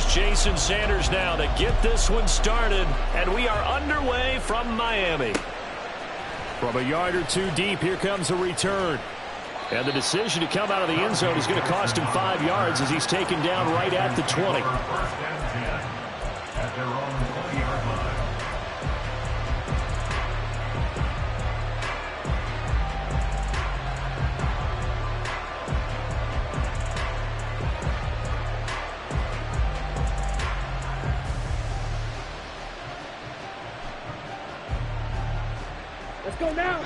Here's Jason Sanders now to get this one started, and we are underway from Miami. From a yard or two deep, here comes a return. And the decision to come out of the end zone is going to cost him 5 yards as he's taken down right at the 20. Let's go now.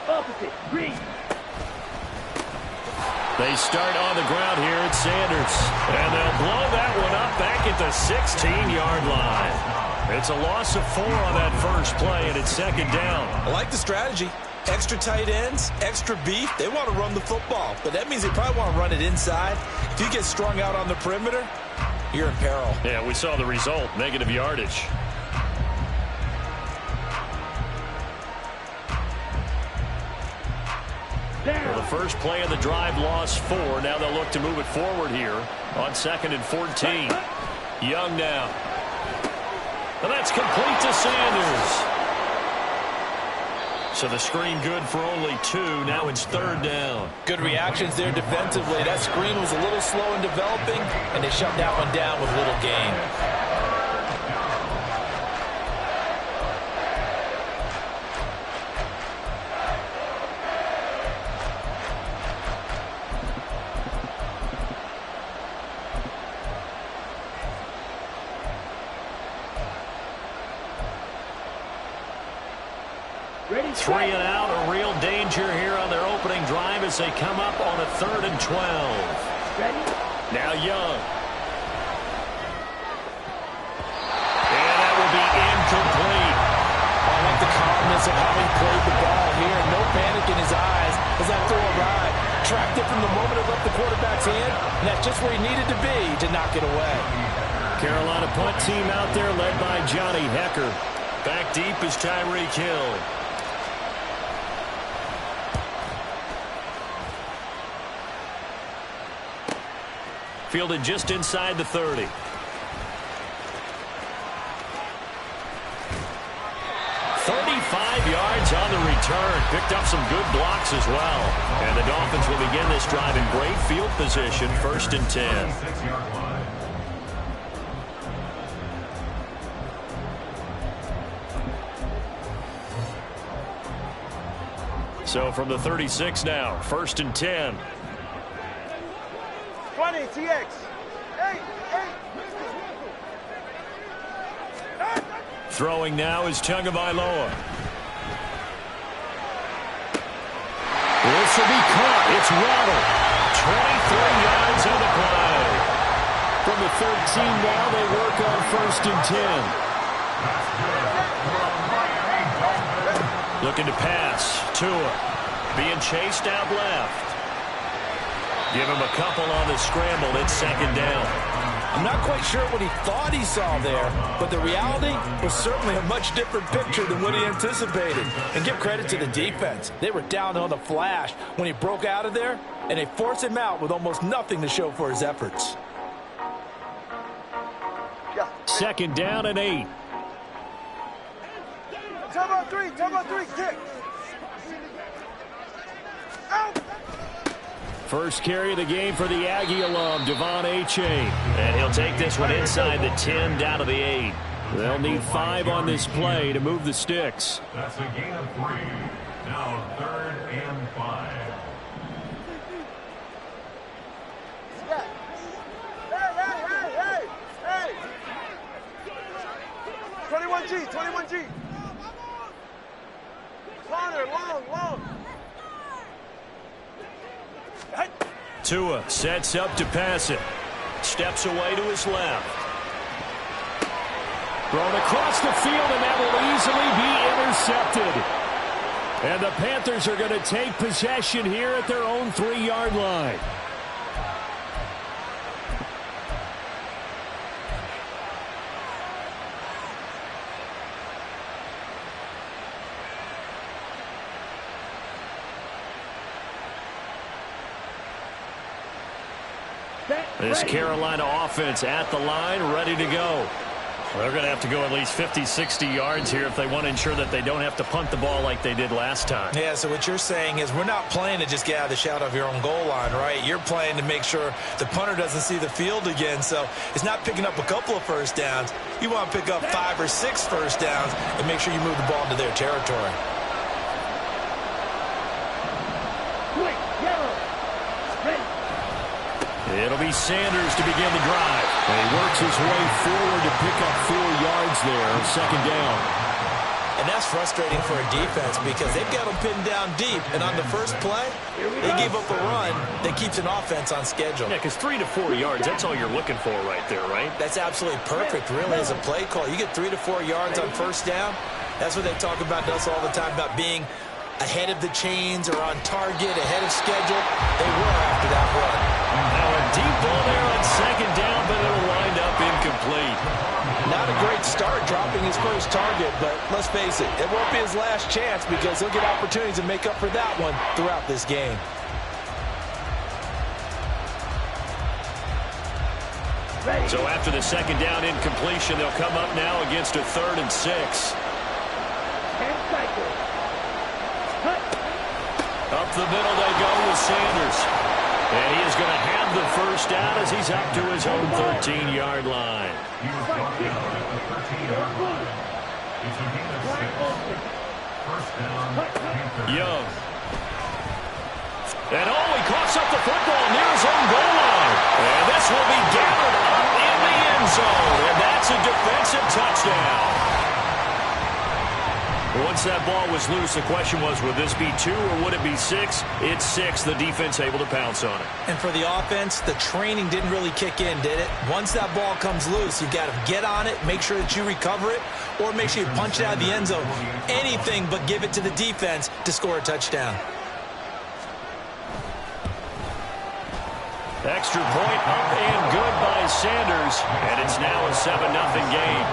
Opposite, green. They start on the ground here at Sanders. And they'll blow that one up back at the 16-yard line. It's a loss of 4 on that first play, and it's second down. I like the strategy. Extra tight ends, extra beef. They want to run the football, but that means they probably want to run it inside. If you get strung out on the perimeter, you're in peril. Yeah, we saw the result, negative yardage. Well, the first play of the drive lost 4. Now they'll look to move it forward here on 2nd and 14. Young now. And that's complete to Sanders. So the screen good for only 2. Now it's 3rd down. Good reactions there defensively. That screen was a little slow in developing, and they shut that one down with little gain. Ready, 3 and out, a real danger here on their opening drive as they come up on a 3rd and 12. ready. Now Young. And that will be incomplete. I like the calmness of how he played the ball here. No panic in his eyes as that throw arrived. Tracked it from the moment it left the quarterback's hand, and that's just where he needed to be to knock it away. Carolina punt team out there led by Johnny Hecker. Back deep is Tyreek Hill. Fielded just inside the 30. 35 yards on the return. Picked up some good blocks as well. And the Dolphins will begin this drive in great field position, 1st and 10. So from the 36 now, 1st and 10. 20, TX. Hey. Throwing now is Tagovailoa. This will be caught. It's Waddle. 23 yards on the play. From the 13 now, they work on 1st and 10. Looking to pass. Tua being chased out left. Give him a couple on the scramble. It's 2nd down. I'm not quite sure what he thought he saw there, but the reality was certainly a much different picture than what he anticipated. And give credit to the defense. They were down on the flash when he broke out of there, and they forced him out with almost nothing to show for his efforts. 2nd down and 8. Turbo 3, kick. Out. First carry of the game for the Aggie alum, Devon Achane. And he'll take this one inside the 10 down to the 8. They'll need 5 on this play to move the sticks. That's a gain of 3. Now 3rd and 5. Hey. 21G. Connor, long. Tua sets up to pass it. Steps away to his left. Thrown across the field, and that will easily be intercepted. And the Panthers are going to take possession here at their own 3-yard line. This Carolina offense at the line, ready to go. They're going to have to go at least 50, 60 yards here if they want to ensure that they don't have to punt the ball like they did last time. Yeah, so what you're saying is we're not playing to just get out of the shadow of your own goal line, right? You're playing to make sure the punter doesn't see the field again. So it's not picking up a couple of first downs. You want to pick up 5 or 6 first downs and make sure you move the ball into their territory. It'll be Sanders to begin the drive. And he works his way forward to pick up 4 yards there on second down. And that's frustrating for a defense because they've got them pinned down deep. And on the first play, they gave up a run that keeps an offense on schedule. Yeah, because 3 to 4 yards, that's all you're looking for right there, right? That's absolutely perfect, really, as a play call. You get 3 to 4 yards on first down. That's what they talk about to us all the time, about being ahead of the chains or on target, ahead of schedule. They were after that run. Now a deep ball there on second down, but it'll wind up incomplete. Not a great start dropping his first target, but let's face it, it won't be his last chance because he'll get opportunities to make up for that one throughout this game. So after the second down incompletion, they'll come up now against a 3rd and 6. Up the middle they go with Sanders. And he is going to have the first down as he's up to his own 13-yard line. He was brought down at the 13-yard line. It's a gain of 6. First down, Panthers. Young. And he coughs up the football near his own goal line. And this will be gathered up in the end zone. And that's a defensive touchdown. Once that ball was loose, the question was, would this be 2 or would it be 6? It's 6. The defense able to pounce on it. And for the offense, the training didn't really kick in, did it? Once that ball comes loose, you've got to get on it, make sure that you recover it, or make sure you punch it out of the end zone. Anything but give it to the defense to score a touchdown. Extra point up and good by Sanders. And it's now a 7-0 game.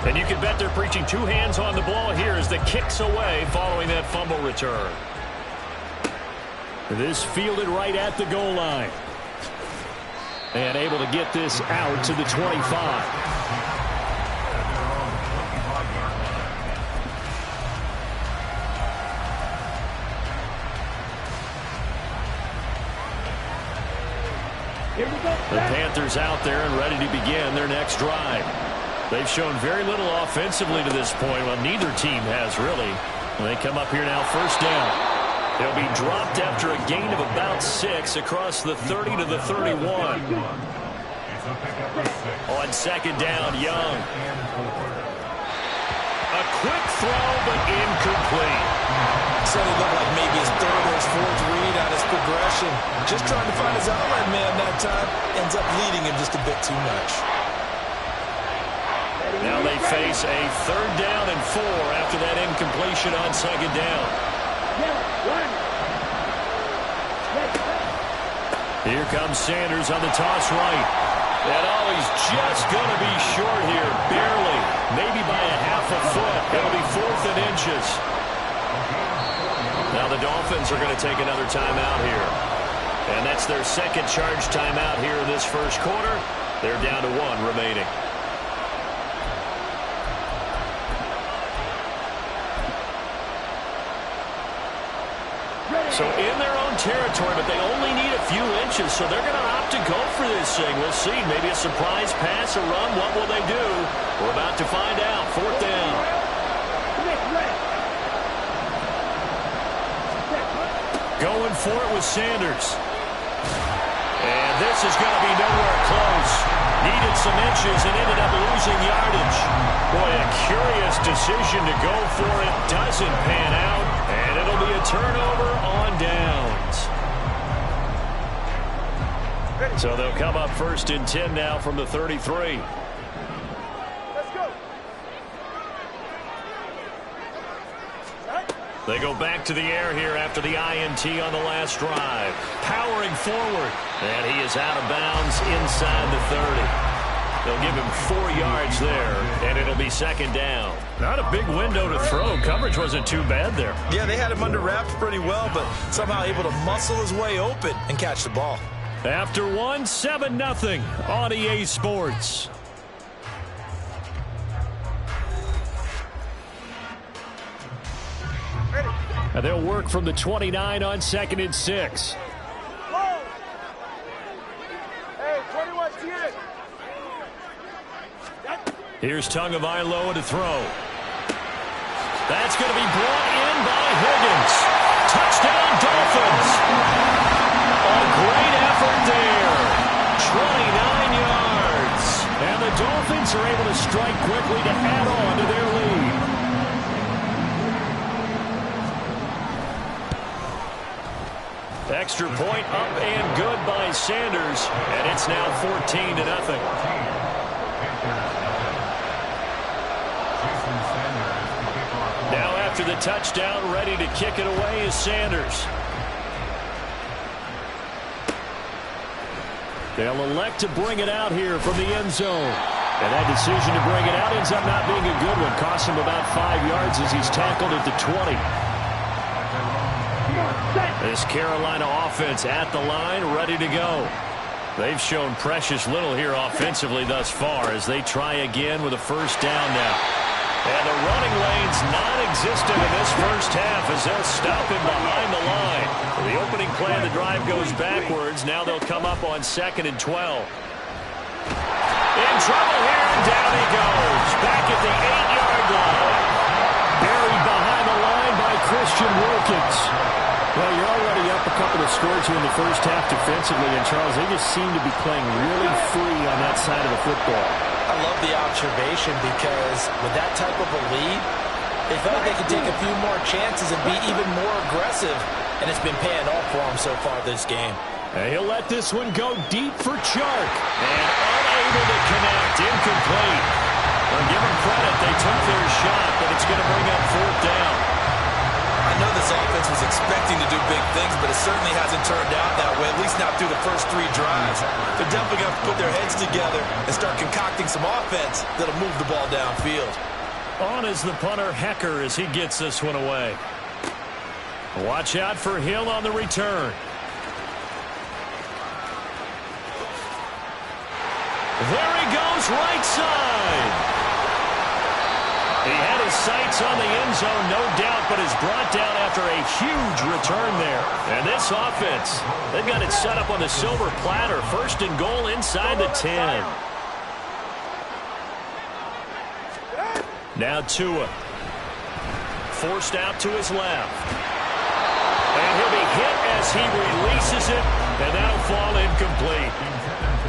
And you can bet they're preaching 2 hands on the ball here as the kick's away following that fumble return. This fielded right at the goal line. And able to get this out to the 25. The Panthers out there and ready to begin their next drive. They've shown very little offensively to this point. Well, neither team has really. They come up here now, first down. They'll be dropped after a gain of about 6 across the 30 to the 31. On second down, Young. A quick throw, but incomplete. So it looked like maybe his 3rd or his 4th read on his progression. Just trying to find his outlet man that time. Ends up leading him just a bit too much. Now they face a 3rd down and 4 after that incompletion on second down. Here comes Sanders on the toss right. And he's just going to be short here, barely, maybe by a half a foot. It'll be 4th and inches. Now the Dolphins are going to take another timeout here. And that's their 2nd charge timeout here in this first quarter. They're down to 1 remaining. So in their own territory, but they only need a few inches, so they're going to opt to go for this thing. We'll see. Maybe a surprise pass, a run. What will they do? We're about to find out. 4th down. Going for it with Sanders. And this is going to be nowhere close. Needed some inches and ended up losing yardage. Boy, a curious decision to go for it. Doesn't pan out. And it'll be a turnover on downs. So they'll come up 1st and 10 now from the 33. Let's go. They go back to the air here after the INT on the last drive. Powering forward. And he is out of bounds inside the 30. They'll give him 4 yards there, and it'll be second down. Not a big window to throw. Coverage wasn't too bad there. Yeah, they had him under wraps pretty well, but somehow able to muscle his way open and catch the ball. After 1, 7-0 on EA Sports. And they'll work from the 29 on 2nd and 6. Hey, 21 TX. Here's Tagovailoa to throw. That's going to be brought in by Higgins. Touchdown, Dolphins. A great effort there. 29 yards. And the Dolphins are able to strike quickly to add on to their lead. Extra point up and good by Sanders. And it's now 14-0. Now after the touchdown, ready to kick it away is Sanders. They'll elect to bring it out here from the end zone. And that decision to bring it out ends up not being a good one. Costs him about 5 yards as he's tackled at the 20. This Carolina offense at the line, ready to go. They've shown precious little here offensively thus far as they try again with a first down now. And the running lane's non-existent in this first half as they'll stop him behind the line. The opening play of the drive goes backwards. Now they'll come up on 2nd and 12. In trouble here, and down he goes. Back at the 8-yard line. Buried behind the line by Christian Wilkins. Well, you're already up a couple of scores here in the first half defensively, and Charles, they just seem to be playing really free on that side of the football. I love the observation because with that type of a lead, they felt like they could take a few more chances and be even more aggressive, and it's been paying off for them so far this game. And he'll let this one go deep for Chark, and unable to connect, incomplete. Well, give them credit, they took their shot, but it's going to bring up 4th down. I know this offense was expecting to do big things, but it certainly hasn't turned out that way, at least not through the first 3 drives. They're definitely going to put their heads together and start concocting some offense that'll move the ball downfield. On is the punter, Hecker, as he gets this one away. Watch out for Hill on the return. There he goes, right side. He had his sights on the end zone, no doubt, but is brought down after a huge return there. And this offense, they've got it set up on the silver platter. 1st and goal inside the 10. Now Tua. Forced out to his left. And he'll be hit as he releases it, and that'll fall incomplete.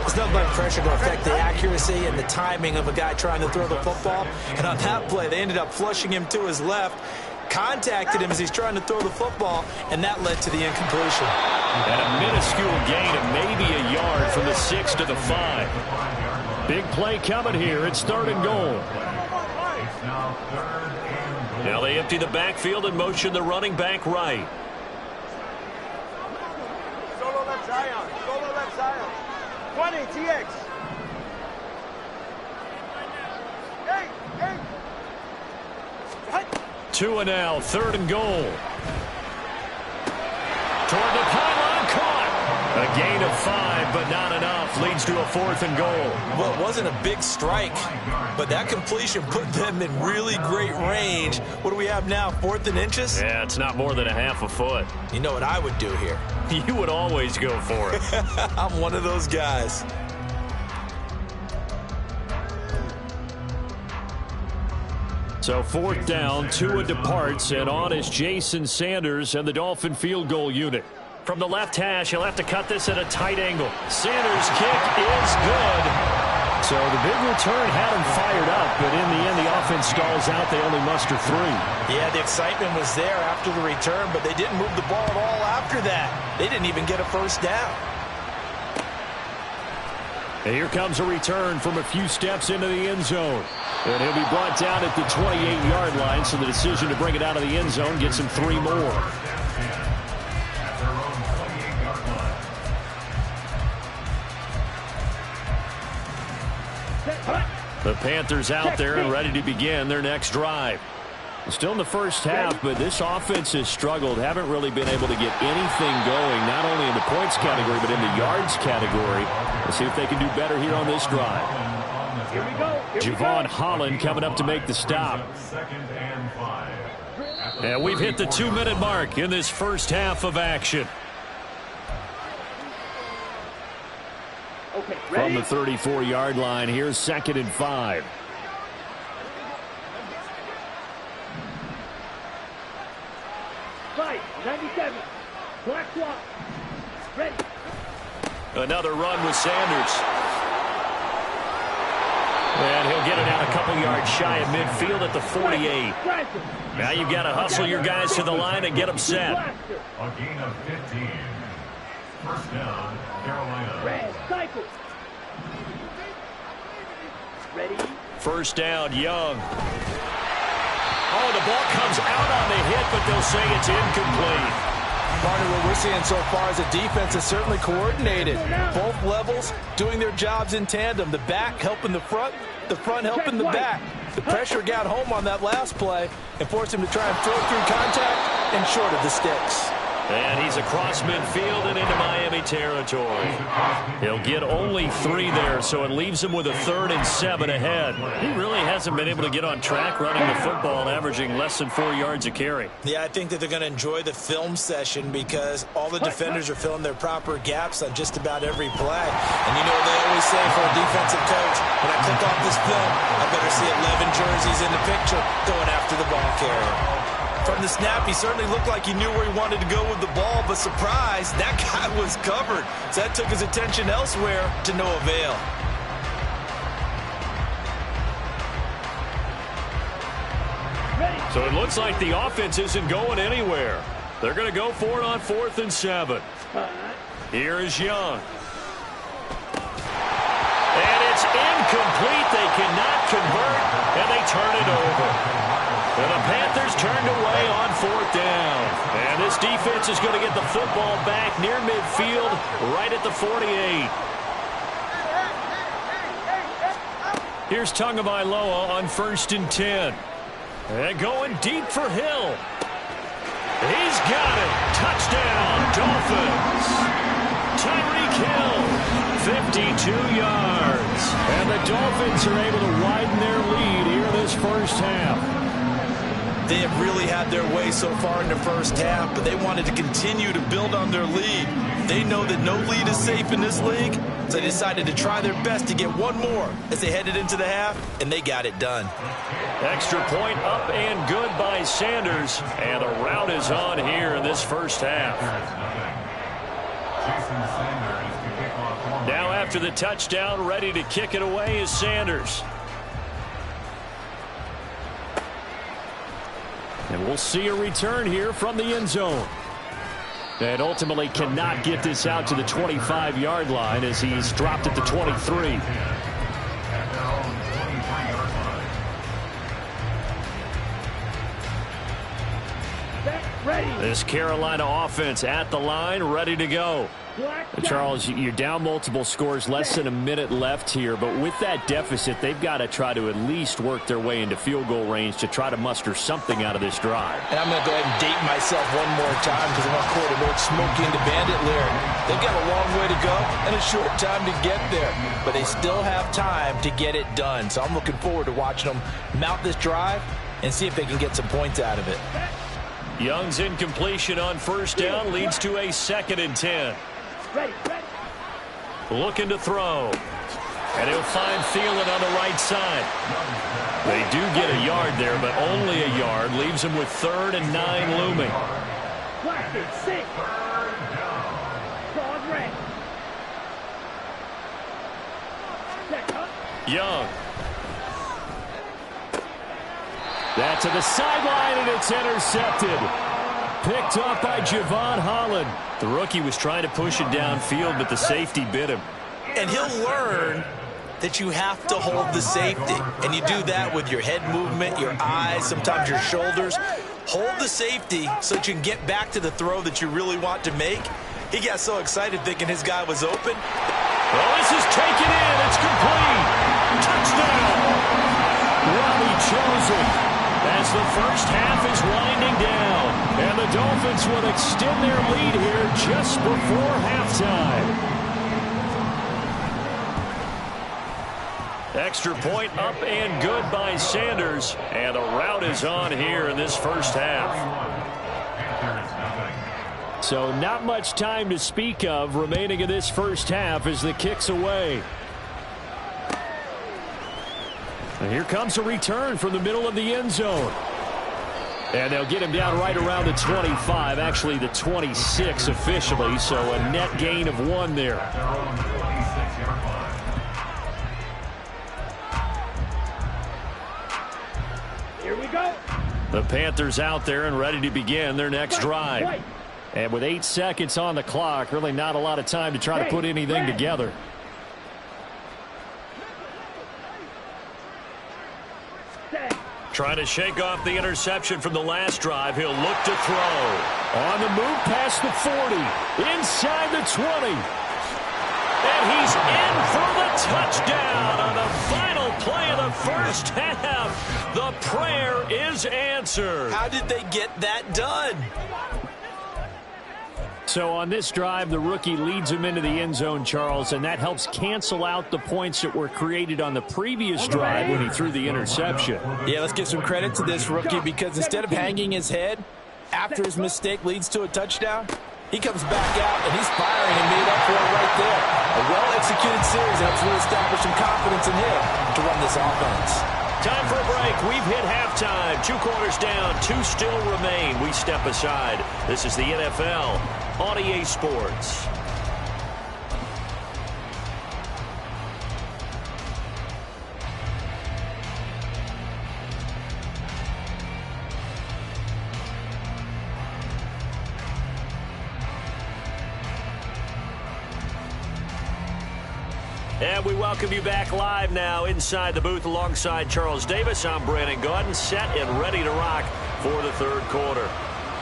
There's nothing like pressure to affect the accuracy and the timing of a guy trying to throw the football. And on that play, they ended up flushing him to his left, contacted him as he's trying to throw the football, and that led to the incompletion. And a minuscule gain of maybe a yard from the 6 to the 5. Big play coming here. It's 3rd and goal. Now they empty the backfield and motion the running back right. Solo left Zion. Solo left Zion. 20 TX. Hey. Tua now, 3rd and goal. Toward the pylon, caught. A gain of 5, but not enough. Leads to a 4th and goal. Well, it wasn't a big strike, but that completion put them in really great range. What do we have now, 4th and inches? Yeah, it's not more than a half a foot. You know what I would do here? You would always go for it. I'm one of those guys. So 4th down, Tua departs, and on is Jason Sanders and the Dolphin field goal unit. From the left hash, he'll have to cut this at a tight angle. Sanders' kick is good. So the big return had him fired up, but in the end, the offense stalls out. They only muster 3. Yeah, the excitement was there after the return, but they didn't move the ball at all after that. They didn't even get a first down. And here comes a return from a few steps into the end zone. And he'll be brought down at the 28-yard line, so the decision to bring it out of the end zone gets him 3 more. The Panthers out there and ready to begin their next drive. Still in the first half, but this offense has struggled. Haven't really been able to get anything going, not only in the points category, but in the yards category. Let's see if they can do better here on this drive. Here we go. Javon Holland coming up to make the stop. And we've hit the 2-minute mark in this first half of action. Okay, From ready? the 34-yard line, here's 2nd and 5. Fight, 97. Black clock. Ready. Another run with Sanders. And he'll get it out a couple yards shy of midfield at the 48. Now you've got to hustle your guys to the line and get them set. A gain of 15. First down, Carolina. Red, cycle. Ready? First down, Young. Oh, the ball comes out on the hit, but they'll say it's incomplete. Partner, what we're seeing so far is a defense is certainly coordinated. Both levels doing their jobs in tandem. The back helping the front helping the back. The pressure got home on that last play and forced him to try and throw through contact and short of the sticks. And he's across midfield and into Miami territory. He'll get only 3 there, so it leaves him with a 3rd and 7 ahead. He really hasn't been able to get on track running the football and averaging less than 4 yards a carry. Yeah, I think that they're going to enjoy the film session because all the defenders are filling their proper gaps on just about every play. And you know what they always say for a defensive coach, when I click off this film, I better see 11 jerseys in the picture going after the ball carrier. From the snap, he certainly looked like he knew where he wanted to go with the ball, but surprise, that guy was covered. So that took his attention elsewhere to no avail. So it looks like the offense isn't going anywhere. They're going to go for it on 4th and 7. Here is Young. And it's incomplete. They cannot convert, and they turn it over. And the Panthers turned away on 4th down. And this defense is going to get the football back near midfield, right at the 48. Here's Tagovailoa on 1st and 10. And going deep for Hill. He's got it. Touchdown, Dolphins. Tyreek Hill, 52 yards. And the Dolphins are able to widen their lead here this first half. They have really had their way so far in the first half, but they wanted to continue to build on their lead. They know that no lead is safe in this league, so they decided to try their best to get one more as they headed into the half, and they got it done. Extra point up and good by Sanders, and the rout is on here in this first half. Now after the touchdown, ready to kick it away is Sanders. And we'll see a return here from the end zone. And ultimately cannot get this out to the 25-yard line as he's dropped at the 23. This Carolina offense at the line, ready to go. Charles, you're down multiple scores, less than a minute left here, but with that deficit, they've got to try to at least work their way into field goal range to try to muster something out of this drive. And I'm going to go ahead and date myself one more time because I want to quote an old Smokey and the Bandit lyric. They've got a long way to go and a short time to get there, but they still have time to get it done. So I'm looking forward to watching them mount this drive and see if they can get some points out of it. Young's incompletion on 1st down leads to a 2nd and 10. Ready. Looking to throw. And he'll find Thielen on the right side. They do get a yard there, but only a yard. Leaves him with 3rd and 9 looming. Plastic, 6. Fraud red. Check up. Young. That to the sideline, and it's intercepted. Picked up by Javon Holland. The rookie was trying to push it downfield, but the safety bit him. And he'll learn that you have to hold the safety. And you do that with your head movement, your eyes, sometimes your shoulders. Hold the safety so that you can get back to the throw that you really want to make. He got so excited thinking his guy was open. Well, this is taken in. It's complete. Touchdown. Robbie Chosen as the first half is winding down. And the Dolphins will extend their lead here just before halftime. Extra point up and good by Sanders. And the rout is on here in this first half. So not much time to speak of remaining in this first half as the kick's away. And here comes a return from the middle of the end zone. And they'll get him down right around the 25, actually the 26 officially, so a net gain of 1 there. Here we go. The Panthers out there and ready to begin their next drive. And with 8 seconds on the clock, really not a lot of time to try to put anything together. Trying to shake off the interception from the last drive. He'll look to throw. On the move past the 40. Inside the 20. And he's in for the touchdown on the final play of the first half. The prayer is answered. How did they get that done? So on this drive, the rookie leads him into the end zone, Charles, and that helps cancel out the points that were created on the previous drive when he threw the interception. Yeah, let's give some credit to this rookie because instead of hanging his head after his mistake leads to a touchdown, he comes back out and he's firing and made up for it right there. A well-executed series helps reestablish some confidence in him to run this offense. Time for a break. We've hit halftime. 2 quarters down. 2 still remain. We step aside. This is the NFL on EA Sports. And we welcome you back live now inside the booth alongside Charles Davis. I'm Brandon Gaudin, set and ready to rock for the third quarter.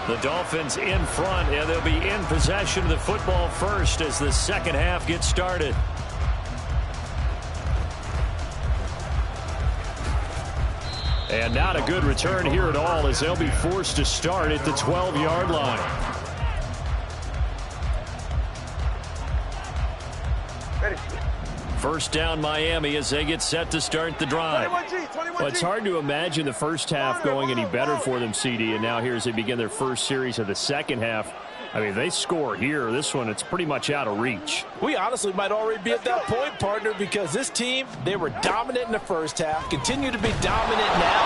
The Dolphins in front, and they'll be in possession of the football first as the second half gets started. And not a good return here at all as they'll be forced to start at the 12-yard line. First down Miami as they get set to start the drive. Well, it's hard to imagine the first half going any better for them, CD, and now here as they begin their first series of the second half. I mean, if they score here, this one, it's pretty much out of reach. We honestly might already be at that point, partner, because this team, they were dominant in the first half, continue to be dominant now,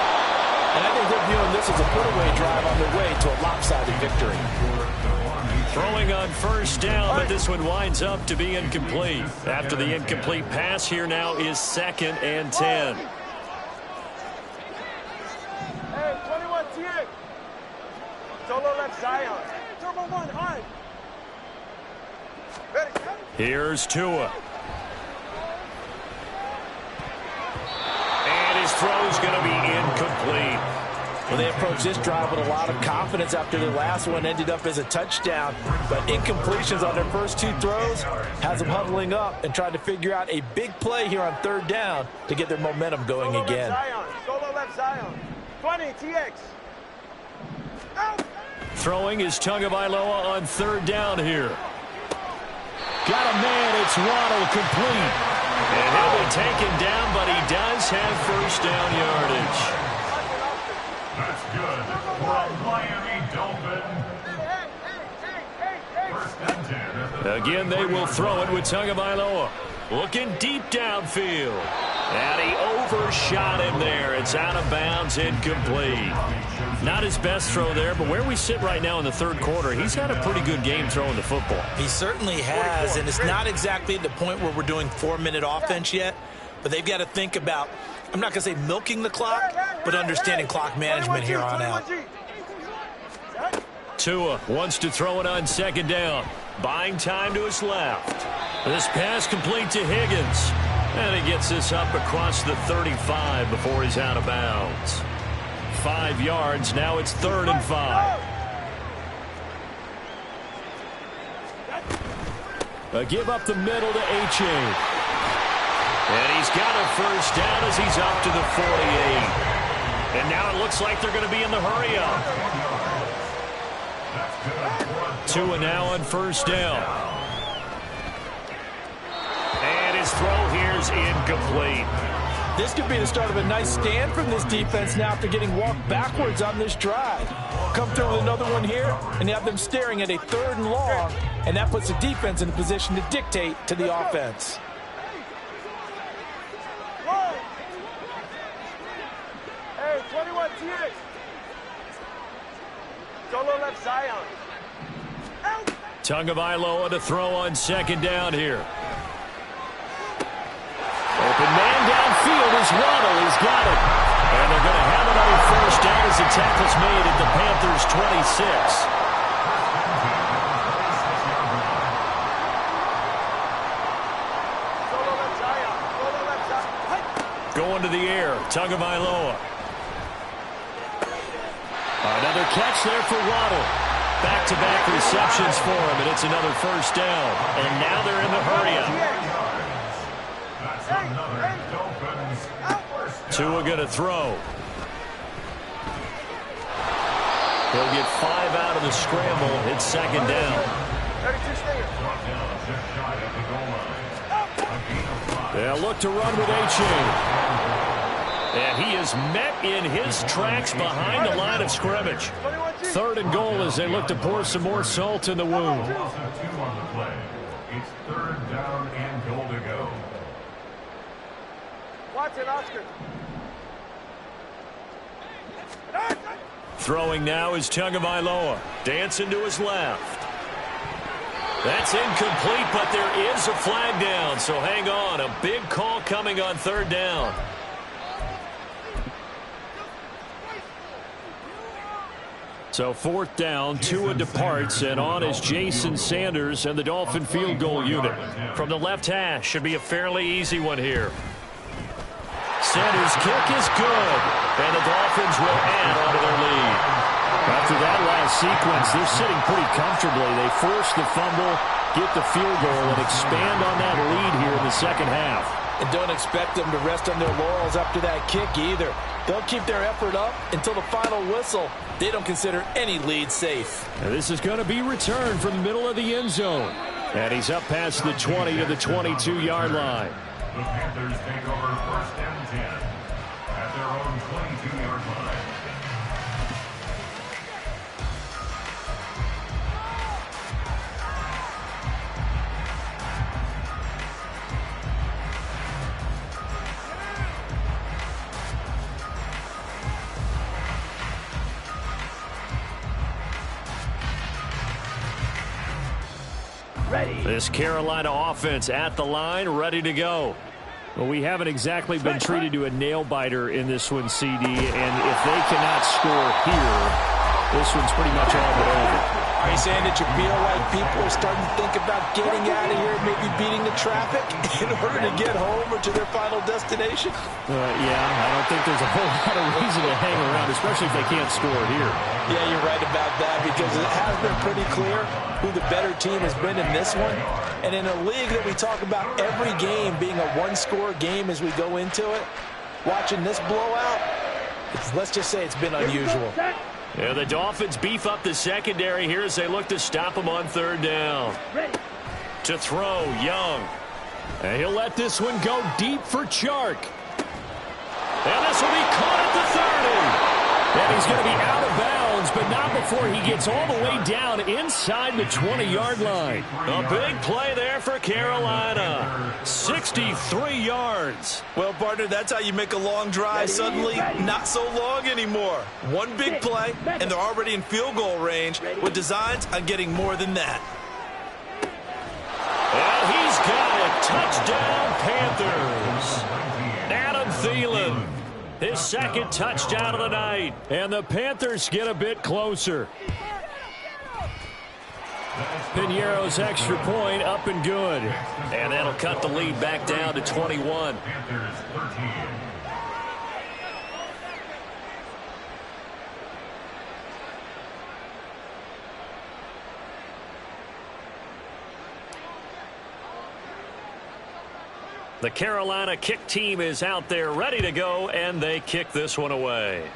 and I think they're viewing this as a put-away drive on their way to a lopsided victory. Throwing on first down, but this one winds up to be incomplete. After the incomplete pass, here now is 2nd and 10. Hey, 21 TX. Solo left Zion. Turbo 1 high. Here's Tua. And his throw's going to be incomplete. Well, they approached this drive with a lot of confidence after the last one ended up as a touchdown. But incompletions on their first 2 throws has them huddling up and trying to figure out a big play here on third down to get their momentum going Solo again. Left Zion. Solo left Zion. 20 TX. Out. Throwing is Tagovailoa on third down here. Got a man, it's Waddle, complete. And he'll be taken down, but he does have first down yardage. That's good for a Miami Dolphin. First and 10. Again, they will throw it with Tagovailoa. Looking deep downfield. And he overshot him there. It's out of bounds, incomplete. Not his best throw there, but where we sit right now in the third quarter, he's had a pretty good game throwing the football. He certainly has, and it's not exactly at the point where we're doing 4-minute offense yet, but they've got to think about, I'm not going to say milking the clock, but understanding clock management here on out. Tua wants to throw it on second down. Buying time to his left. This pass complete to Higgins. And he gets this up across the 35 before he's out of bounds. 5 yards. Now it's 3rd and 5. A give up the middle to Achane. And he's got a first down as he's up to the 48. And now it looks like they're going to be in the hurry-up. Tua now on first down. And his throw here's incomplete. This could be the start of a nice stand from this defense now after getting walked backwards on this drive. Come through with another one here, and you have them staring at a 3rd and long, and that puts the defense in a position to dictate to the offense. Hey, 21 TX. Solo left Zion. Tagovailoa to throw on 2nd down here. Open man downfield is Waddle. He's got it. And they're going to have another first down as the tackle's made at the Panthers' 26. Going to the air, Tagovailoa. Another catch there for Waddle. Back-to-back receptions for him, and it's another first down. And now they're in the hurry-up. Tua going to throw. He'll get 5 out of the scramble. It's 2nd down. They'll look to run with Achane. And he is met in his tracks behind the line of scrimmage. 3rd and goal as they look to pour some more salt in the wound. It's 3rd down and goal to go. Watch it, Oscar. Throwing now is Tagovailoa. Dancing to his left. That's incomplete, but there is a flag down, so hang on. A big call coming on 3rd down. So 4th down, Tua departs, and on is Jason Sanders and the Dolphin field goal unit. From the left hash, should be a fairly easy one here. Sanders' kick is good, and the Dolphins will add onto their lead. After that last sequence, they're sitting pretty comfortably. They force the fumble, get the field goal, and expand on that lead here in the 2nd half. And don't expect them to rest on their laurels after that kick either. They'll keep their effort up until the final whistle. They don't consider any lead safe. And this is going to be returned from the middle of the end zone. And he's up past the 20 to the 22-yard line. The Panthers take over 1st and 10 at their own 22-yard line. This Carolina offense at the line, ready to go. Well, we haven't exactly been treated to a nail-biter in this one, CD, and if they cannot score here, this one's pretty much all but over. Are you saying that you feel like people are starting to think about getting out of here, maybe beating the traffic in order to get home or to their final destination? Yeah, I don't think there's a whole lot of reason to hang around, especially if they can't score here. Yeah, you're right about that, because it has been pretty clear who the better team has been in this one. And in a league that we talk about every game being a one-score game as we go into it, watching this blowout, let's just say it's been unusual. Yeah, the Dolphins beef up the secondary here as they look to stop him on 3rd down. To throw, Young. And he'll let this one go deep for Chark. And this will be caught at the 30. And he's going to be out of bounds, but not before he gets all the way down inside the 20-yard line. A big play there for Carolina. 63 yards. Well, partner, that's how you make a long drive suddenly not so long anymore. One big play, and they're already in field goal range with designs on getting more than that. And he's got it. Touchdown, Panthers. Adam Thielen. His 2nd touchdown of the night. And the Panthers get a bit closer. Pinero's extra point up and good. And that'll cut the lead back down to 21. Panthers 13. The Carolina kick team is out there ready to go, and they kick this one away.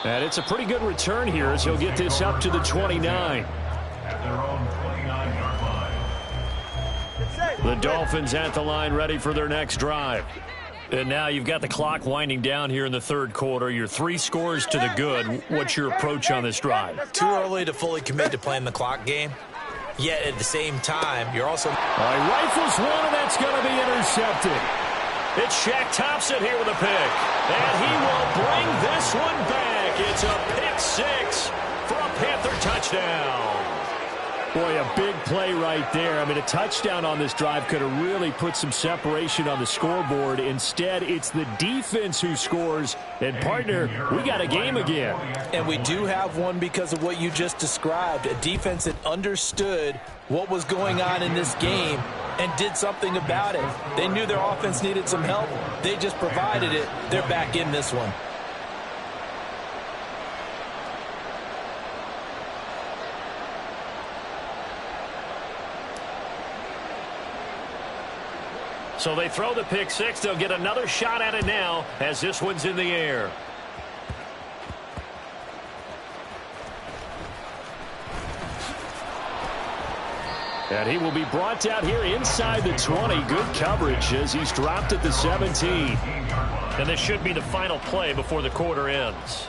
And it's a pretty good return here as he'll get this up to the 29. At their own 29-yard line. The Dolphins at the line ready for their next drive. And now you've got the clock winding down here in the third quarter. Your 3 scores to the good. What's your approach on this drive? Too early to fully commit to playing the clock game. Yet at the same time, you're also... Rifles one, and that's going to be intercepted. It's Shaq Thompson here with a pick. And he will bring this one back. It's a pick 6 for a Panther touchdown. Boy, a big play right there. I mean, a touchdown on this drive could have really put some separation on the scoreboard. Instead, it's the defense who scores. And, partner, we got a game again. And we do have one because of what you just described. A defense that understood what was going on in this game and did something about it. They knew their offense needed some help. They just provided it. They're back in this one. So they throw the pick 6. They'll get another shot at it now as this one's in the air. And he will be brought out here inside the 20. Good coverage as he's dropped at the 17. And this should be the final play before the quarter ends.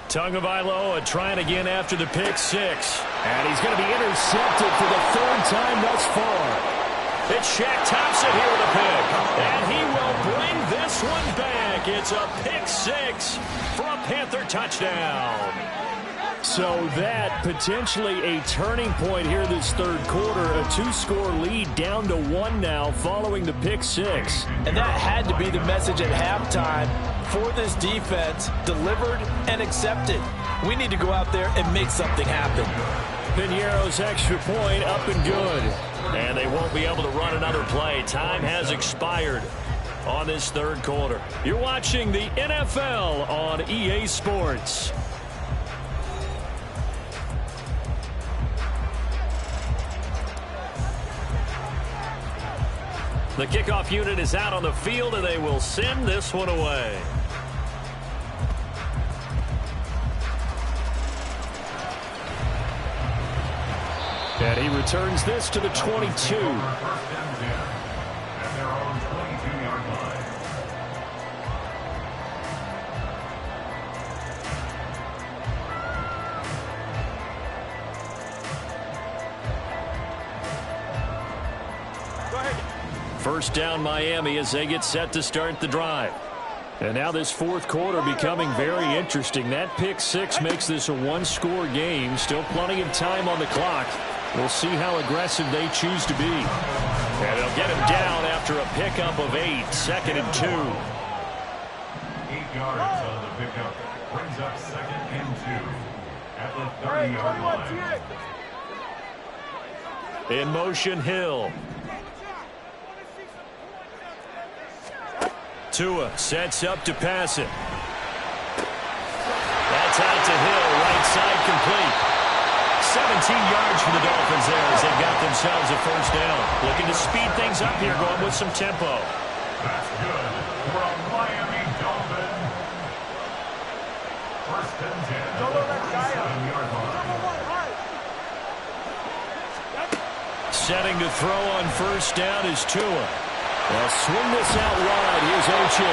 Tagovailoa trying again after the pick 6. And he's going to be intercepted for the 3rd time thus far. It's Shaq Thompson here with a pick. And he will bring this one back. It's a pick 6 for a Panther touchdown. So that potentially a turning point here this third quarter. A 2-score lead down to 1 now following the pick 6. And that had to be the message at halftime for this defense. Delivered and accepted. We need to go out there and make something happen. Pinero's extra point up and good. And they won't be able to run another play. Time has expired on this third quarter. You're watching the NFL on EA Sports. The kickoff unit is out on the field, and they will send this one away. And he returns this to the 22. First down Miami as they get set to start the drive. And now this fourth quarter becoming very interesting. That pick 6 makes this a 1-score game. Still plenty of time on the clock. We'll see how aggressive they choose to be. And they'll get him down after a pickup of 8. 2nd and 2. 8 yards on the pickup. Brings up 2nd and 2. At the 30-yard line. In motion, Hill. Tua sets up to pass it. That's out to Hill, right side complete. 17 yards for the Dolphins there as they've got themselves a first down. Looking to speed things up here, going with some tempo. That's good for a Miami Dolphin. 1st and 10 at the 47-yard line. Setting to throw on first down is Tua. They'll swing this out wide. Here's Oche.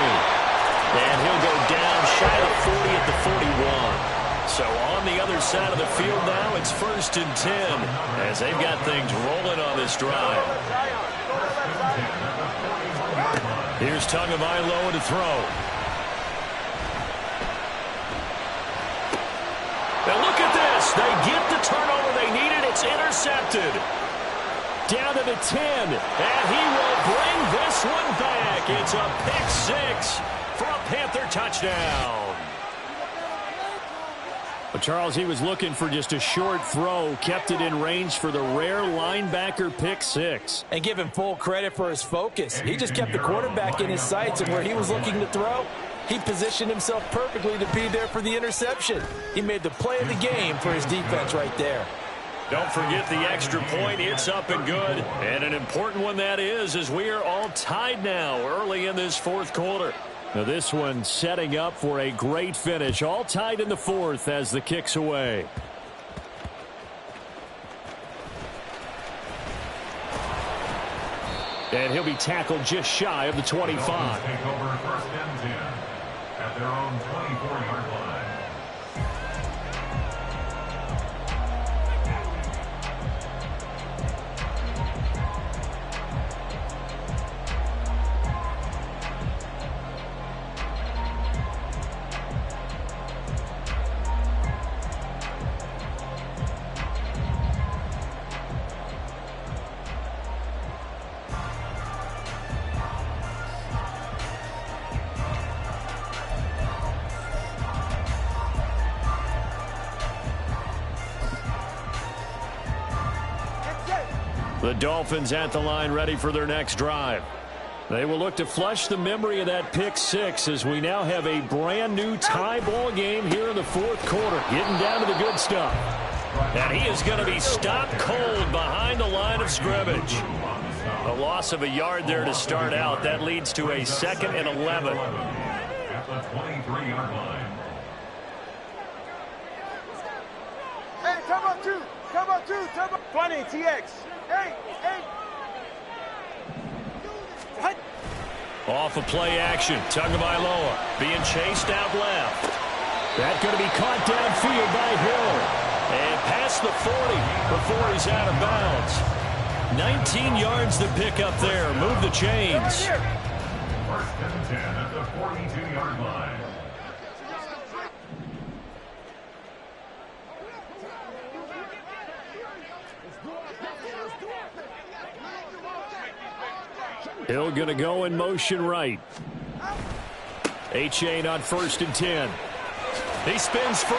And he'll go down shy of 40 at the 41. So on the other side of the field now, it's 1st and 10 as they've got things rolling on this drive. Here's Tagovailoa to throw. They get the turnover they needed. It's intercepted. Down to the 10, and he will bring this one back. It's a pick six for a Panther touchdown. Well, Charles, he was looking for just a short throw, kept it in range for the rare linebacker pick six. And give him full credit for his focus. He just kept the quarterback in his sights, and where he was looking to throw, he positioned himself perfectly to be there for the interception. He made the play of the game for his defense right there. Don't forget the extra point. It's up and good. And an important one that is, as we are all tied now early in this fourth quarter. Now this one setting up for a great finish. All tied in the fourth as the kick's away. And he'll be tackled just shy of the 25. Take over first and 10 at their own 24-yard line. The Dolphins at the line ready for their next drive. They will look to flush the memory of that pick six as we now have a brand new tie ball game here in the fourth quarter. Getting down to the good stuff. And he is going to be stopped cold behind the line of scrimmage. A loss of a yard there to start out. That leads to a 2nd and 11. At the 23-yard line. Hey, come on, two. Come on, two. Come on. 20, TX. Hey. Off of play action. Tagovailoa being chased out left. That's going to be caught downfield by Hill. And past the 40 before he's out of bounds. 19 yards to pick up there. Move the chains. First and 10 at the 42-yard line. Hill going to go in motion right. Achane on 1st and 10. He spins free.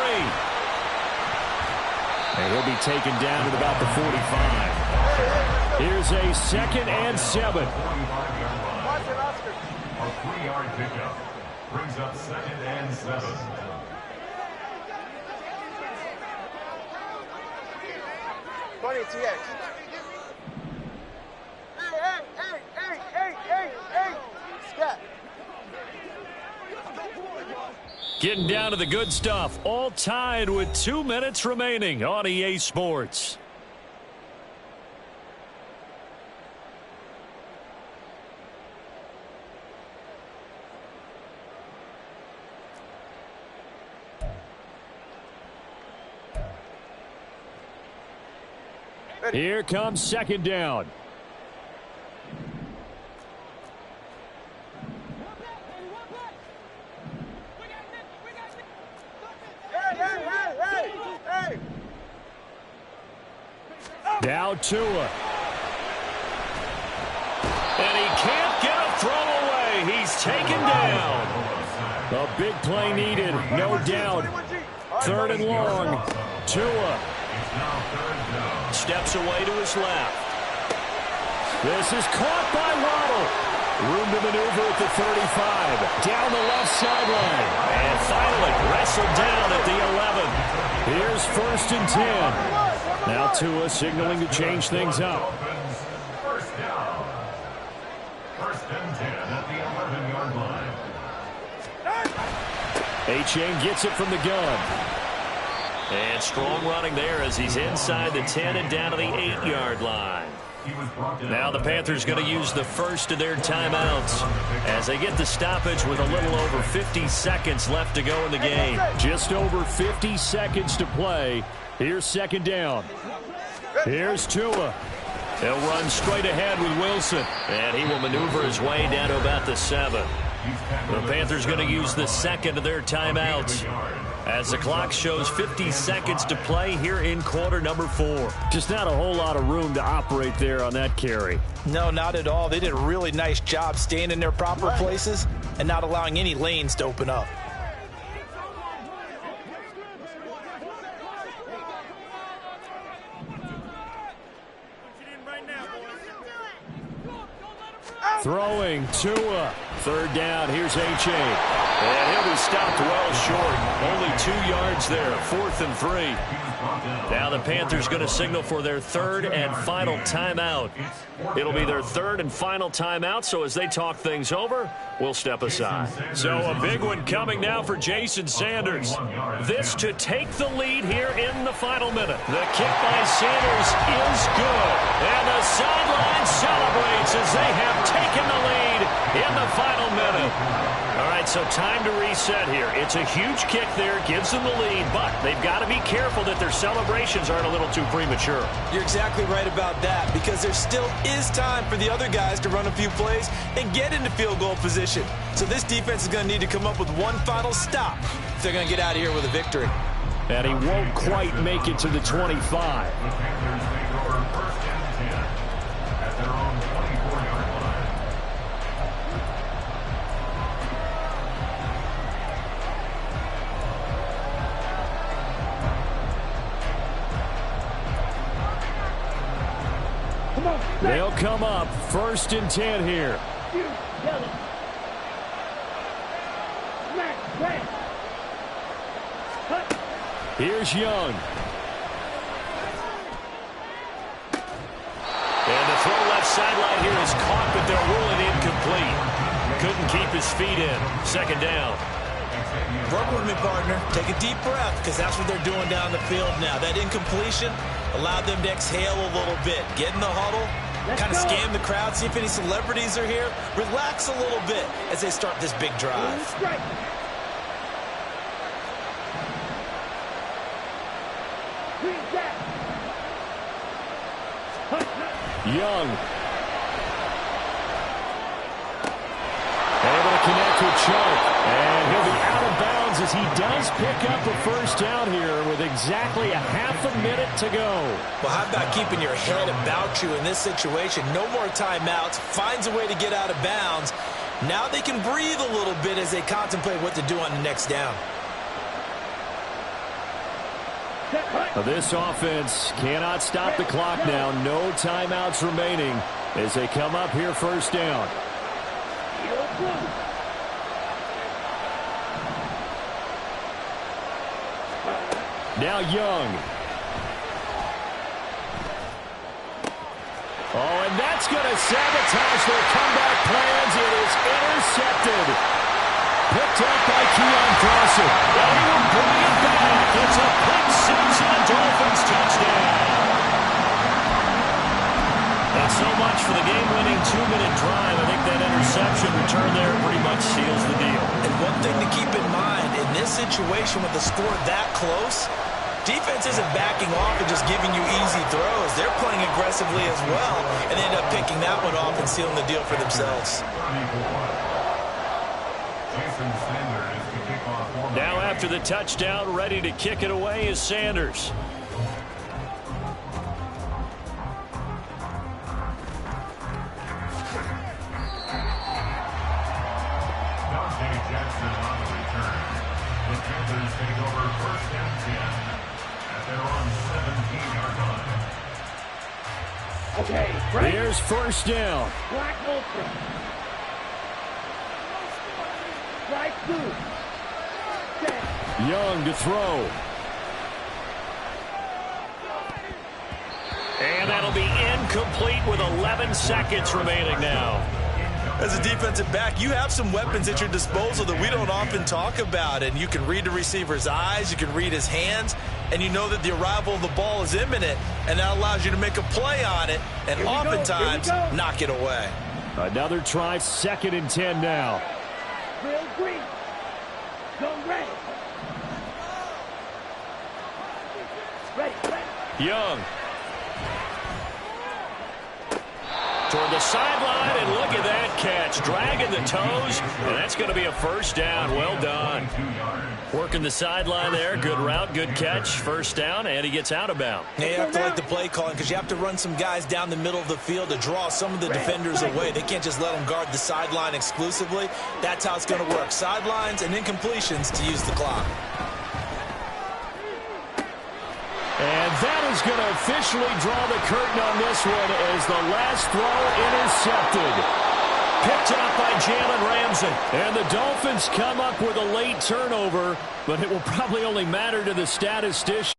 And he'll be taken down at about the 45. Here's a 2nd and 7. A 3-yard pickup brings up 2nd and 7. TX. Hey. Scat. Getting down to the good stuff. All tied with 2 minutes remaining on EA Sports. Here comes 2nd down. Hey. Now Tua. And he can't get a throw away. He's taken down. A big play needed, no doubt. 3rd and long. Tua steps away to his left. This is caught by Waddle. Room to maneuver at the 35. Down the left sideline. And finally wrestled down at the 11. Here's 1st and 10. Now Tua signaling to change things up. First down. 1st and 10 at the 11-yard line. Achane gets it from the gun. And strong running there as he's inside the 10 and down to the 8-yard line. Now the Panthers going to use the first of their timeouts as they get the stoppage with a little over 50 seconds left to go in the game. Just over 50 seconds to play. Here's 2nd down. Here's Tua. He'll run straight ahead with Wilson. And he will maneuver his way down to about the 7. The Panthers going to use the second of their timeouts as the clock shows 50 seconds to play here in quarter number 4. Just not a whole lot of room to operate there on that carry. No, not at all. They did a really nice job staying in their proper places and not allowing any lanes to open up. Throwing Tua. Third down, here's H.A. And he'll be stopped well short. Only 2 yards there, 4th and 3. Now the Panthers going to signal for their third and final timeout. It'll be their third and final timeout, so as they talk things over, we'll step aside. So a big one coming now for Jason Sanders. This to take the lead here in the final minute. The kick by Sanders is good. And the sideline celebrates as they have taken the lead in the final minute. All right, so time to reset here. It's a huge kick there, gives them the lead, but they've got to be careful that their celebrations aren't a little too premature. You're exactly right about that, because there still is time for the other guys to run a few plays and get into field goal position. So this defense is going to need to come up with one final stop if they're going to get out of here with a victory. And he won't quite make it to the 25. The Panthers take over 1st and 10 at their own 24-yard line. They'll come up 1st and 10 here. Here's Young. And the throw left sideline here is caught, but they're ruling incomplete. Couldn't keep his feet in. 2nd down. Work with me, partner. Take a deep breath, because that's what they're doing down the field now. That incompletion allowed them to exhale a little bit. Get in the huddle, kind of scan the crowd, see if any celebrities are here. Relax a little bit as they start this big drive. Young. Able to connect with Chubb. And he'll be out of bounds as he does pick up a 1st down here with exactly a half a minute to go. Well, how about keeping your head about you in this situation? No more timeouts. Finds a way to get out of bounds. Now they can breathe a little bit as they contemplate what to do on the next down. This offense cannot stop the clock now. No timeouts remaining as they come up here 1st down. Now Young. Oh, and that's going to sabotage their comeback plans. It is intercepted. Picked up by Keon Crossen. And he will bring it back. It's a pick six and a Dolphins touchdown. And so much for the game-winning 2-minute drive. I think that interception return there pretty much seals the deal. And one thing to keep in mind, in this situation with the score that close, defense isn't backing off and just giving you easy throws. They're playing aggressively as well, and they end up picking that one off and sealing the deal for themselves. Now after the touchdown, ready to kick it away is Sanders. Dante Jackson on the return. The Panthers take over 1st and 10 at their own 17-yard line. Okay, right. Here's 1st down. Black ultra. Right 2. Young to throw. And that'll be incomplete with 11 seconds remaining now. As a defensive back, you have some weapons at your disposal that we don't often talk about. And you can read the receiver's eyes, you can read his hands, and you know that the arrival of the ball is imminent, and that allows you to make a play on it and oftentimes knock it away. Another try, 2nd and 10 now. Real green. Go red. Ready. Young. Toward the sideline, and look at that catch. Dragging the toes, and that's going to be a first down. Well done. Working the sideline there. Good route, good catch. First down, and he gets out of bounds. Yeah, you have to like the play calling because you have to run some guys down the middle of the field to draw some of the defenders away. They can't just let them guard the sideline exclusively. That's how it's going to work. Sidelines and incompletions to use the clock. And that is going to officially draw the curtain on this one as the last throw intercepted. Picked up by Jalen Ramsey. And the Dolphins come up with a late turnover, but it will probably only matter to the statistician.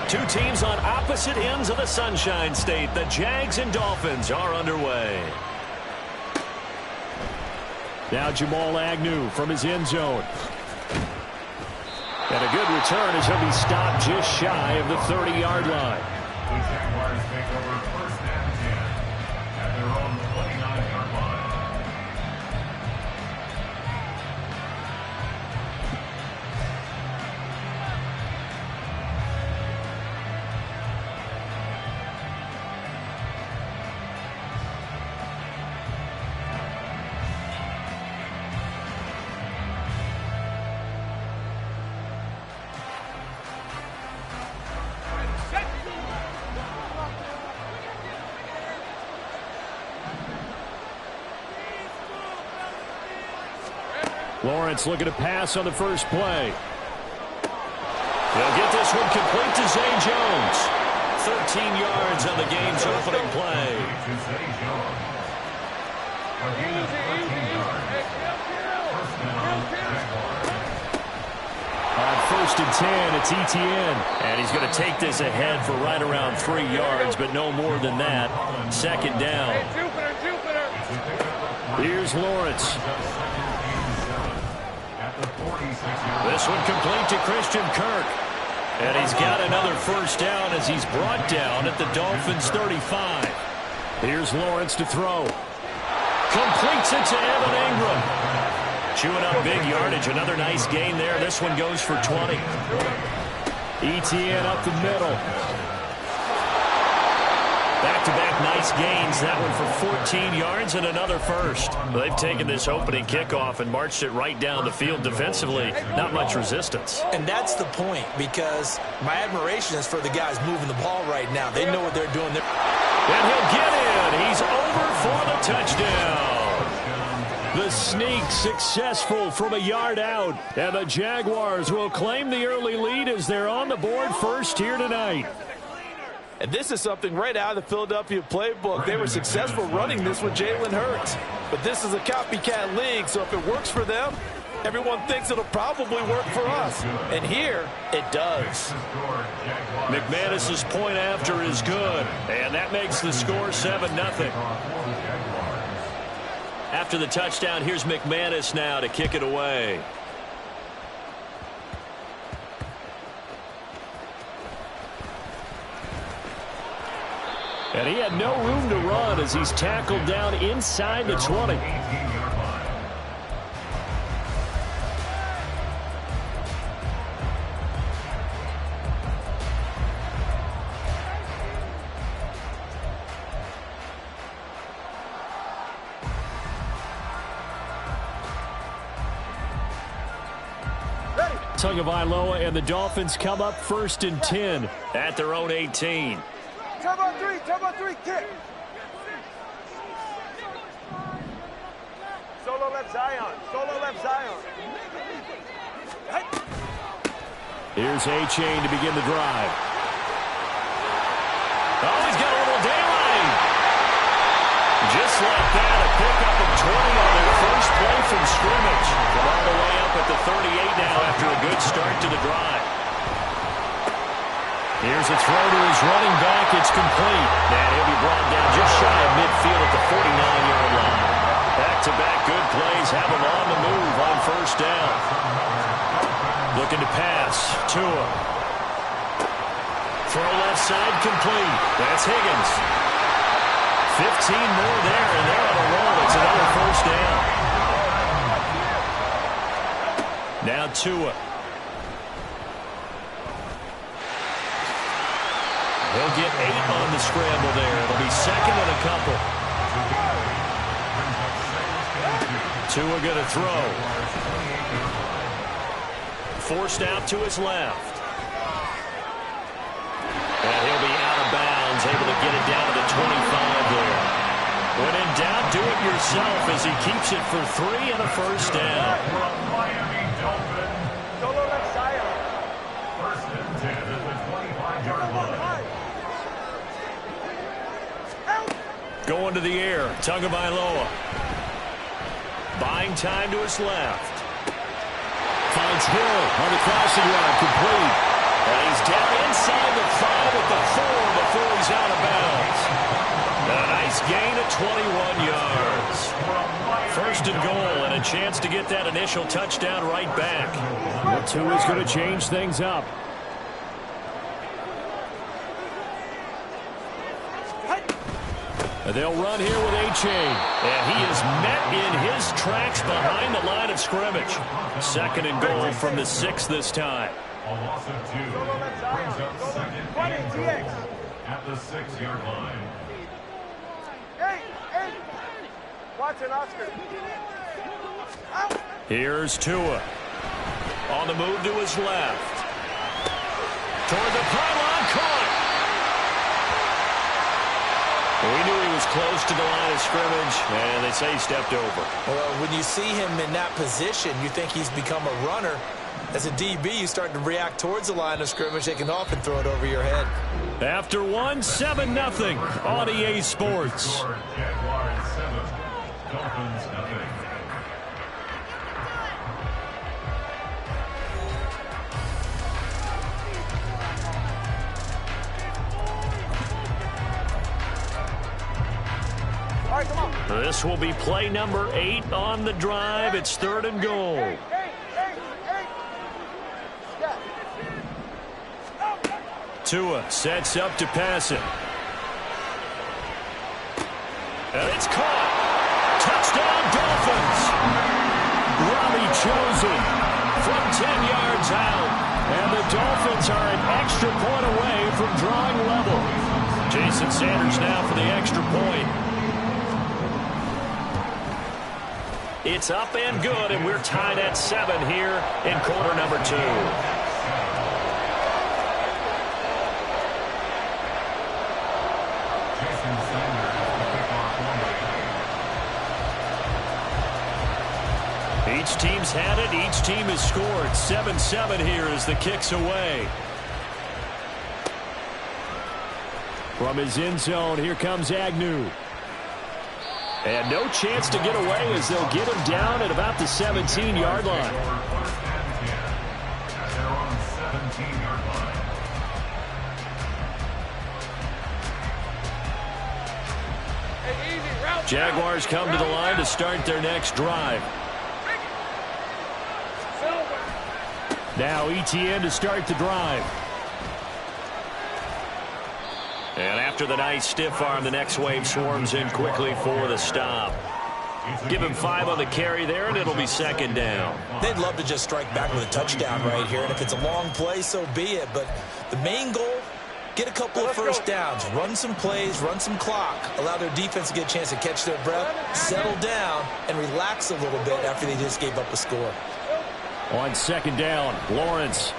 Two teams on opposite ends of the Sunshine State. The Jags and Dolphins are underway. Now Jamal Agnew from his end zone. And a good return as he'll be stopped just shy of the 30-yard line. Lawrence looking to pass on the first play. They'll get this one complete to Zay Jones. 13 yards on the game's opening play. On 1st and 10, it's Etienne. And he's going to take this ahead for right around 3 yards, but no more than that. 2nd down. Here's Lawrence. This one complete to Christian Kirk. And he's got another 1st down as he's brought down at the Dolphins' 35. Here's Lawrence to throw. Completes it to Evan Ingram. Chewing up big yardage. Another nice gain there. This one goes for 20. Etienne up the middle. Back-to-back nice gains. That one for 14 yards and another 1st. They've taken this opening kickoff and marched it right down the field defensively. Not much resistance. And that's the point, because my admiration is for the guys moving the ball right now. They know what they're doing. And he'll get in. He's over for the touchdown. The sneak successful from a yard out. And the Jaguars will claim the early lead as they're on the board first here tonight. And this is something right out of the Philadelphia playbook. They were successful running this with Jalen Hurts. But this is a copycat league, so if it works for them, everyone thinks it'll probably work for us. And here, it does. McManus's point after is good. And that makes the score 7-0. After the touchdown, here's McManus now to kick it away. And he had no room to run as he's tackled down inside the 20. Tagovailoa and the Dolphins come up 1st and 10 at their own 18. Turbo three, kick. Solo left Zion. Here's A-Chain to begin the drive. Oh, he's got a little daylight. Just like that, a pickup of 20 on their first play from scrimmage. From all the way up at the 38 now after a good start to the drive. Here's a throw to his running back. It's complete. And he'll be brought down just shy of midfield at the 49-yard line. Back-to-back good plays have him on the move on 1st down. Looking to pass. Tua. Throw left side complete. That's Higgins. 15 more there, and they're on a roll. It's another 1st down. Now Tua. He'll get 8 on the scramble there. It'll be 2nd and a couple. Tua going to throw. Forced out to his left. And he'll be out of bounds, able to get it down to the 25 there. When in doubt, do it yourself as he keeps it for 3 and a 1st down. Solo left Zion. 1st and 10 at the 25-yard line. Going to the air, Tagovailoa. Buying time to his left. Finds Hill on the crossing route, complete. And he's down inside the 5 at the 4 before he's out of bounds. A nice gain of 21 yards. 1st and goal, and a chance to get that initial touchdown right back. Well, Tua's going to change things up. They'll run here with A-Chain. And he is met in his tracks behind the line of scrimmage. 2nd and goal from the 6 this time. A loss of 2 brings up 2nd and goal at the 6-yard line. Hey. Watson, Oscar. Here's Tua. On the move to his left. Toward the pylon, caught. We knew he was close to the line of scrimmage, and they say he stepped over. Well, when you see him in that position, you think he's become a runner. As a DB, you start to react towards the line of scrimmage. They can often throw it over your head. After 7-0 on EA Sports. Jaguars 7, Dolphins nothing. All right, come on. This will be play number 8 on the drive. It's 3rd and goal. Hey. Yeah. Tua sets up to pass it. And it's caught. Touchdown, Dolphins. Robbie chosen from 10 yards out. And the Dolphins are an extra point away from drawing level. Jason Sanders now for the extra point. It's up and good, and we're tied at 7 here in quarter number 2. Each team's had it. Each team has scored. 7-7 here as the kick's away. From his end zone, here comes Agnew. And no chance to get away as they'll get him down at about the 17-yard line. Jaguars come to the line to start their next drive. Now Etienne to start the drive. And after the nice stiff arm, the next wave swarms in quickly for the stop. Give him 5 on the carry there, and it'll be 2nd down. They'd love to just strike back with a touchdown right here, and if it's a long play, so be it. But the main goal, get a couple of first downs, run some plays, run some clock, allow their defense to get a chance to catch their breath, settle down, and relax a little bit after they just gave up a score. On 2nd down, Lawrence.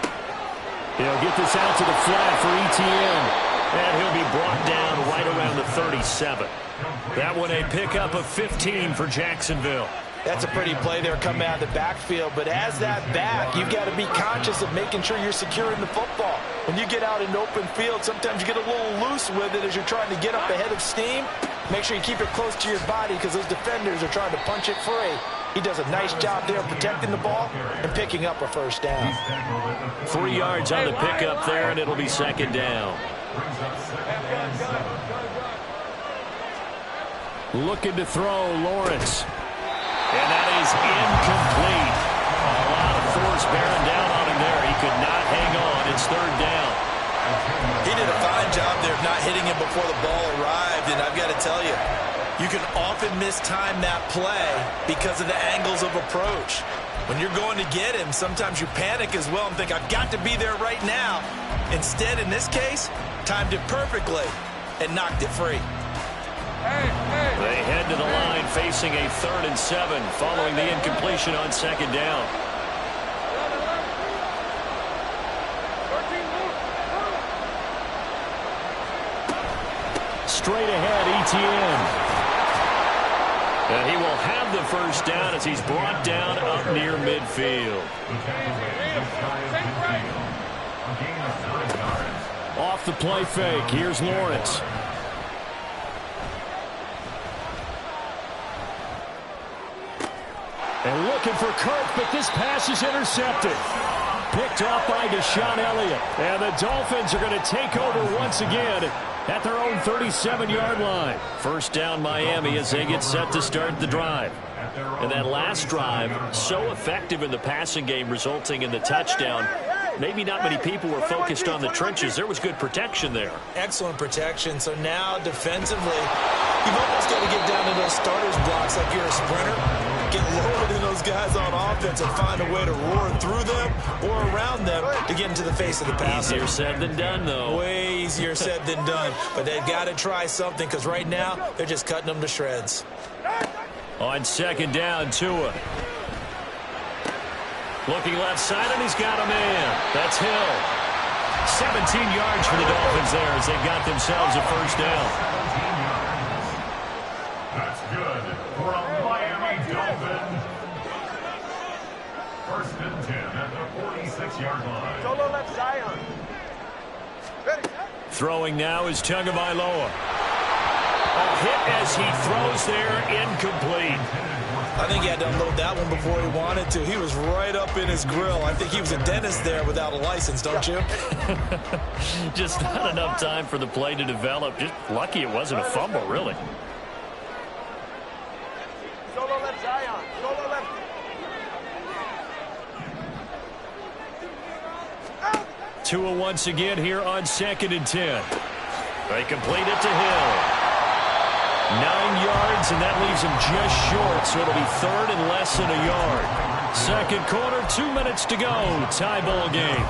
He'll get this out to the flat for Etienne. And he'll be brought down right around the 37. That one a pickup of 15 for Jacksonville. That's a pretty play there coming out of the backfield. But as that back, you've got to be conscious of making sure you're securing the football. When you get out in open field, sometimes you get a little loose with it as you're trying to get up ahead of steam. Make sure you keep it close to your body because those defenders are trying to punch it free. He does a nice job there protecting the ball and picking up a first down. 3 yards on the pickup there, and it'll be 2nd down. Looking to throw, Lawrence. And that is incomplete. A lot of force bearing down on him there. He could not hang on. It's 3rd down. He did a fine job there of not hitting him before the ball arrived, and I've got to tell you, you can often mistime that play because of the angles of approach. When you're going to get him, sometimes you panic as well and think, I've got to be there right now. Instead, in this case, timed it perfectly and knocked it free. They head to the line facing a 3rd and 7 following the incompletion on 2nd down. Straight ahead, Etienne. And he will have the first down as he's brought down up near midfield. Off the play fake, here's Lawrence. And looking for Kirk, but this pass is intercepted. Picked off by Deshaun Elliott. And the Dolphins are going to take over once again at their own 37-yard line. First down, Miami, as they get set to start the drive. And that last drive, so effective in the passing game, resulting in the touchdown. Maybe not many people were focused on the trenches. There was good protection there. Excellent protection. So now defensively, you've almost got to get down to those starters blocks like you're a sprinter. Get lower than those guys on offense and find a way to roar through them or around them to get into the face of the passer. Easier said than done, though. Way easier said than done. But they've got to try something because right now they're just cutting them to shreds. On 2nd down, Tua. Looking left side, and he's got a man. That's Hill. 17 yards for the Dolphins there as they got themselves a first down. given. First and 10 at the 46-yard line. Solo left Zion. Ready. Throwing now is Tagovailoa. A hit as he throws there, incomplete. I think he had to unload that one before he wanted to. He was right up in his grill. I think he was a dentist there without a license, don't you? Just not enough time for the play to develop. Just lucky it wasn't a fumble, really. Solo left Zion. Solo left. 2 once again here on 2nd and 10. They complete it to Hill. 9 yards, and that leaves him just short, so it'll be 3rd and less than a yard. Second quarter, 2 minutes to go. Tie ball game.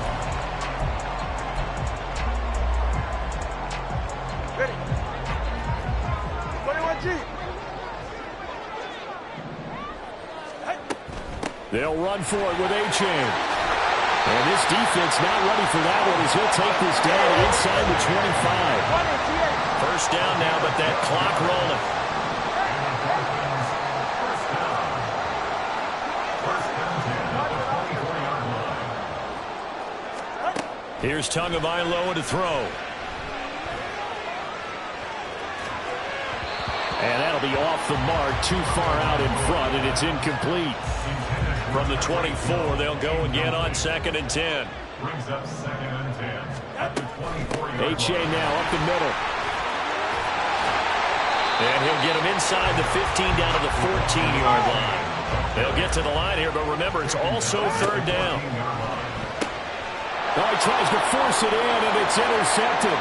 Ready. 21G. They'll run for it with A-Chain. And this defense not ready for that one as he'll take this down inside the 25. First down now, but that clock rolling. Here's Tagovailoa to throw. And that'll be off the mark, too far out in front, and it's incomplete. From the 24, they'll go again on 2nd and 10. Brings up 2nd and 10 at the 24-yard A-Chain now up the middle. And he'll get him inside the 15 down to the 14-yard line. They'll get to the line here, but remember, it's also 3rd down. Oh, he tries to force it in, and it's intercepted.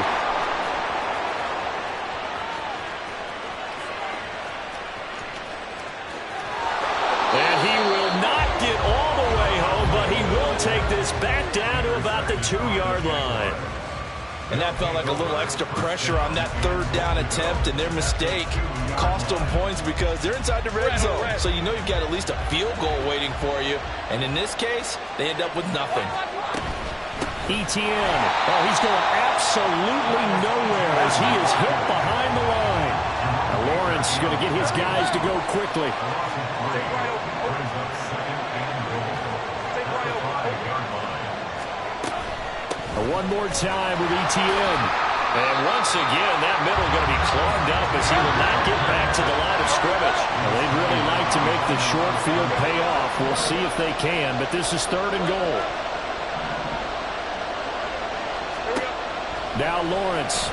And he will not get all the way home, but he will take this back down to about the 2-yard line. And that felt like a little extra pressure on that 3rd down attempt, and their mistake cost them points because they're inside the red zone. So you know you've got at least a field goal waiting for you. And in this case, they end up with nothing. Etienne. Oh, he's going absolutely nowhere as he is hit behind the line. Now Lawrence is going to get his guys to go quickly. One more time with Etienne. And once again, that middle going to be clogged up as he will not get back to the line of scrimmage. Well, they'd really like to make the short field pay off. We'll see if they can, but this is 3rd and goal. Now Lawrence.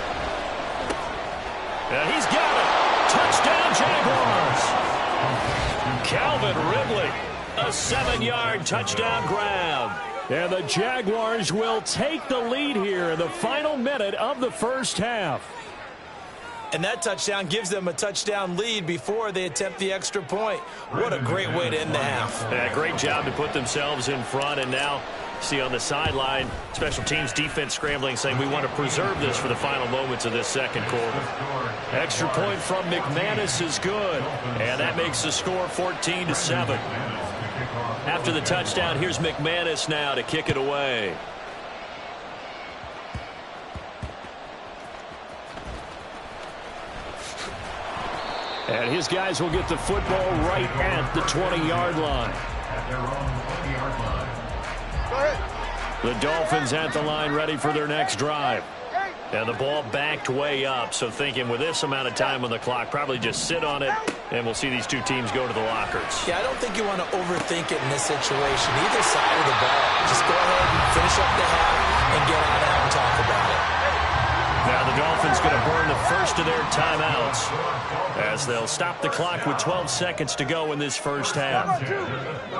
And he's got it. Touchdown, Jaguars. Calvin Ridley. A 7-yard touchdown grab. And the Jaguars will take the lead here in the final minute of the first half. And that touchdown gives them a touchdown lead before they attempt the extra point. What a great way to end the half. Yeah, great job to put themselves in front. And now, see on the sideline, special teams defense scrambling, saying we want to preserve this for the final moments of this second quarter. Extra point from McManus is good. And that makes the score 14-7. After the touchdown, here's McManus now to kick it away. And his guys will get the football right at the 20-yard line. At their own 20-yard line. Go ahead. The Dolphins at the line ready for their next drive. And the ball backed way up, so thinking with this amount of time on the clock, probably just sit on it, and we'll see these two teams go to the lockers. Yeah, I don't think you want to overthink it in this situation, either side of the ball. Just go ahead and finish up the half and get on out and talk about it. Now the Dolphins going to burn the first of their timeouts as they'll stop the clock with 12 seconds to go in this first half.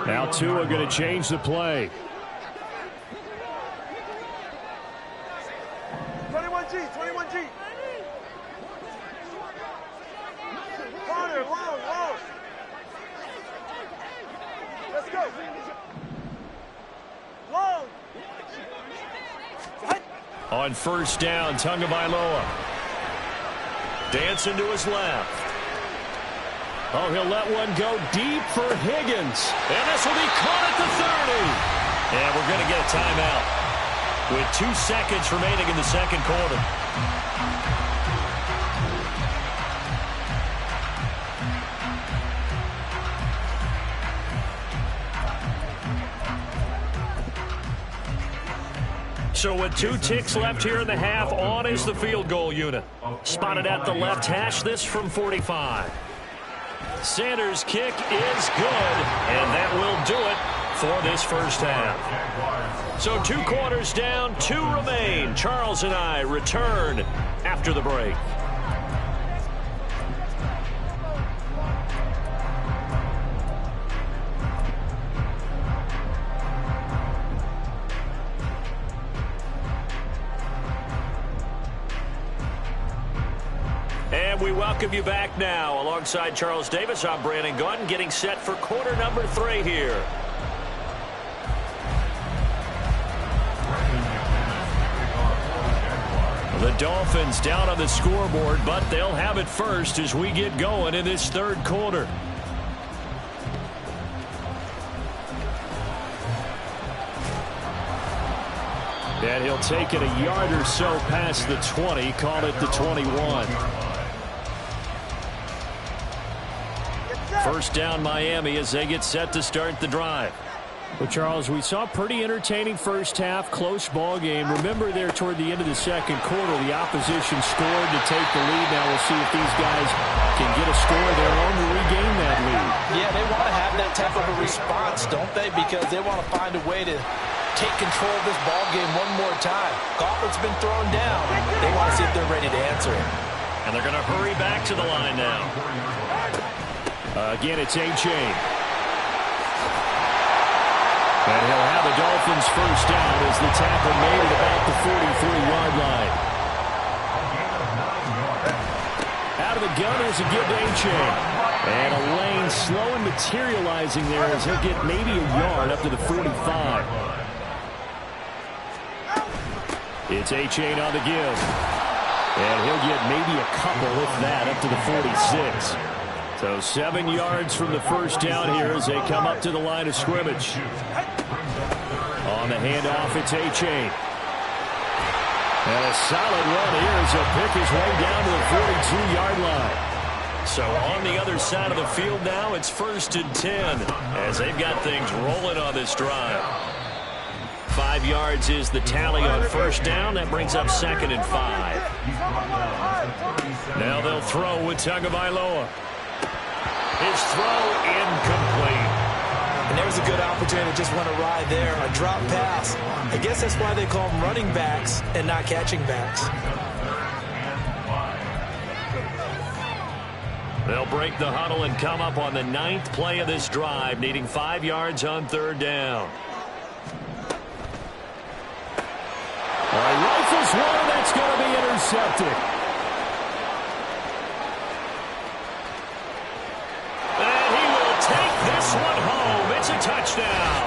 Now two are going to change the play. 21G. Corner, long. Let's go. Long. On first down, Tagovailoa. Dancing to his left. Oh, he'll let one go deep for Higgins. And this will be caught at the 30. And we're going to get a timeout with 2 seconds remaining in the second quarter. So with 2 ticks left here in the half, on is the field goal unit. Spotted at the left hash, this from 45. Sanders' kick is good, and that will do it for this first half. So 2 quarters down, 2 remain. Charles and I return after the break. And we welcome you back now. Alongside Charles Davis, I'm Brandon Gaudin, getting set for quarter number 3 here. The Dolphins down on the scoreboard, but they'll have it first as we get going in this third quarter. And he'll take it a yard or so past the 20, call it the 21. First down Miami as they get set to start the drive. Well, Charles, we saw a pretty entertaining first half, close ball game. Remember there toward the end of the second quarter, the opposition scored to take the lead. Now we'll see if these guys can get a score of their own to regain that lead. Yeah, they want to have that type of a response, don't they? Because they want to find a way to take control of this ball game one more time. Gauntlet's been thrown down. They want to see if they're ready to answer it. And they're going to hurry back to the line now. Again, it's A-Chain. And he'll have the Dolphins first down as the tackle made at about the 43-yard line. Out of the gun is a give to A-Chain. And a lane slow and materializing there as he'll get maybe a yard up to the 45. It's A-Chain on the give. And he'll get maybe a couple, if that, up to the 46. So 7 yards from the first down here as they come up to the line of scrimmage. On the handoff, it's A-Chain. And a solid run here as he'll pick his way down to the 42-yard line. So on the other side of the field now, it's 1st and 10 as they've got things rolling on this drive. 5 yards is the tally on first down. That brings up 2nd and 5. Now they'll throw with Tagovailoa. His throw incomplete. And there was a good opportunity that just went awry there. A drop pass. I guess that's why they call them running backs and not catching backs. They'll break the huddle and come up on the 9th play of this drive, needing 5 yards on 3rd down. Rifles one, that's going to be intercepted. And he will take this one home. It's a touchdown.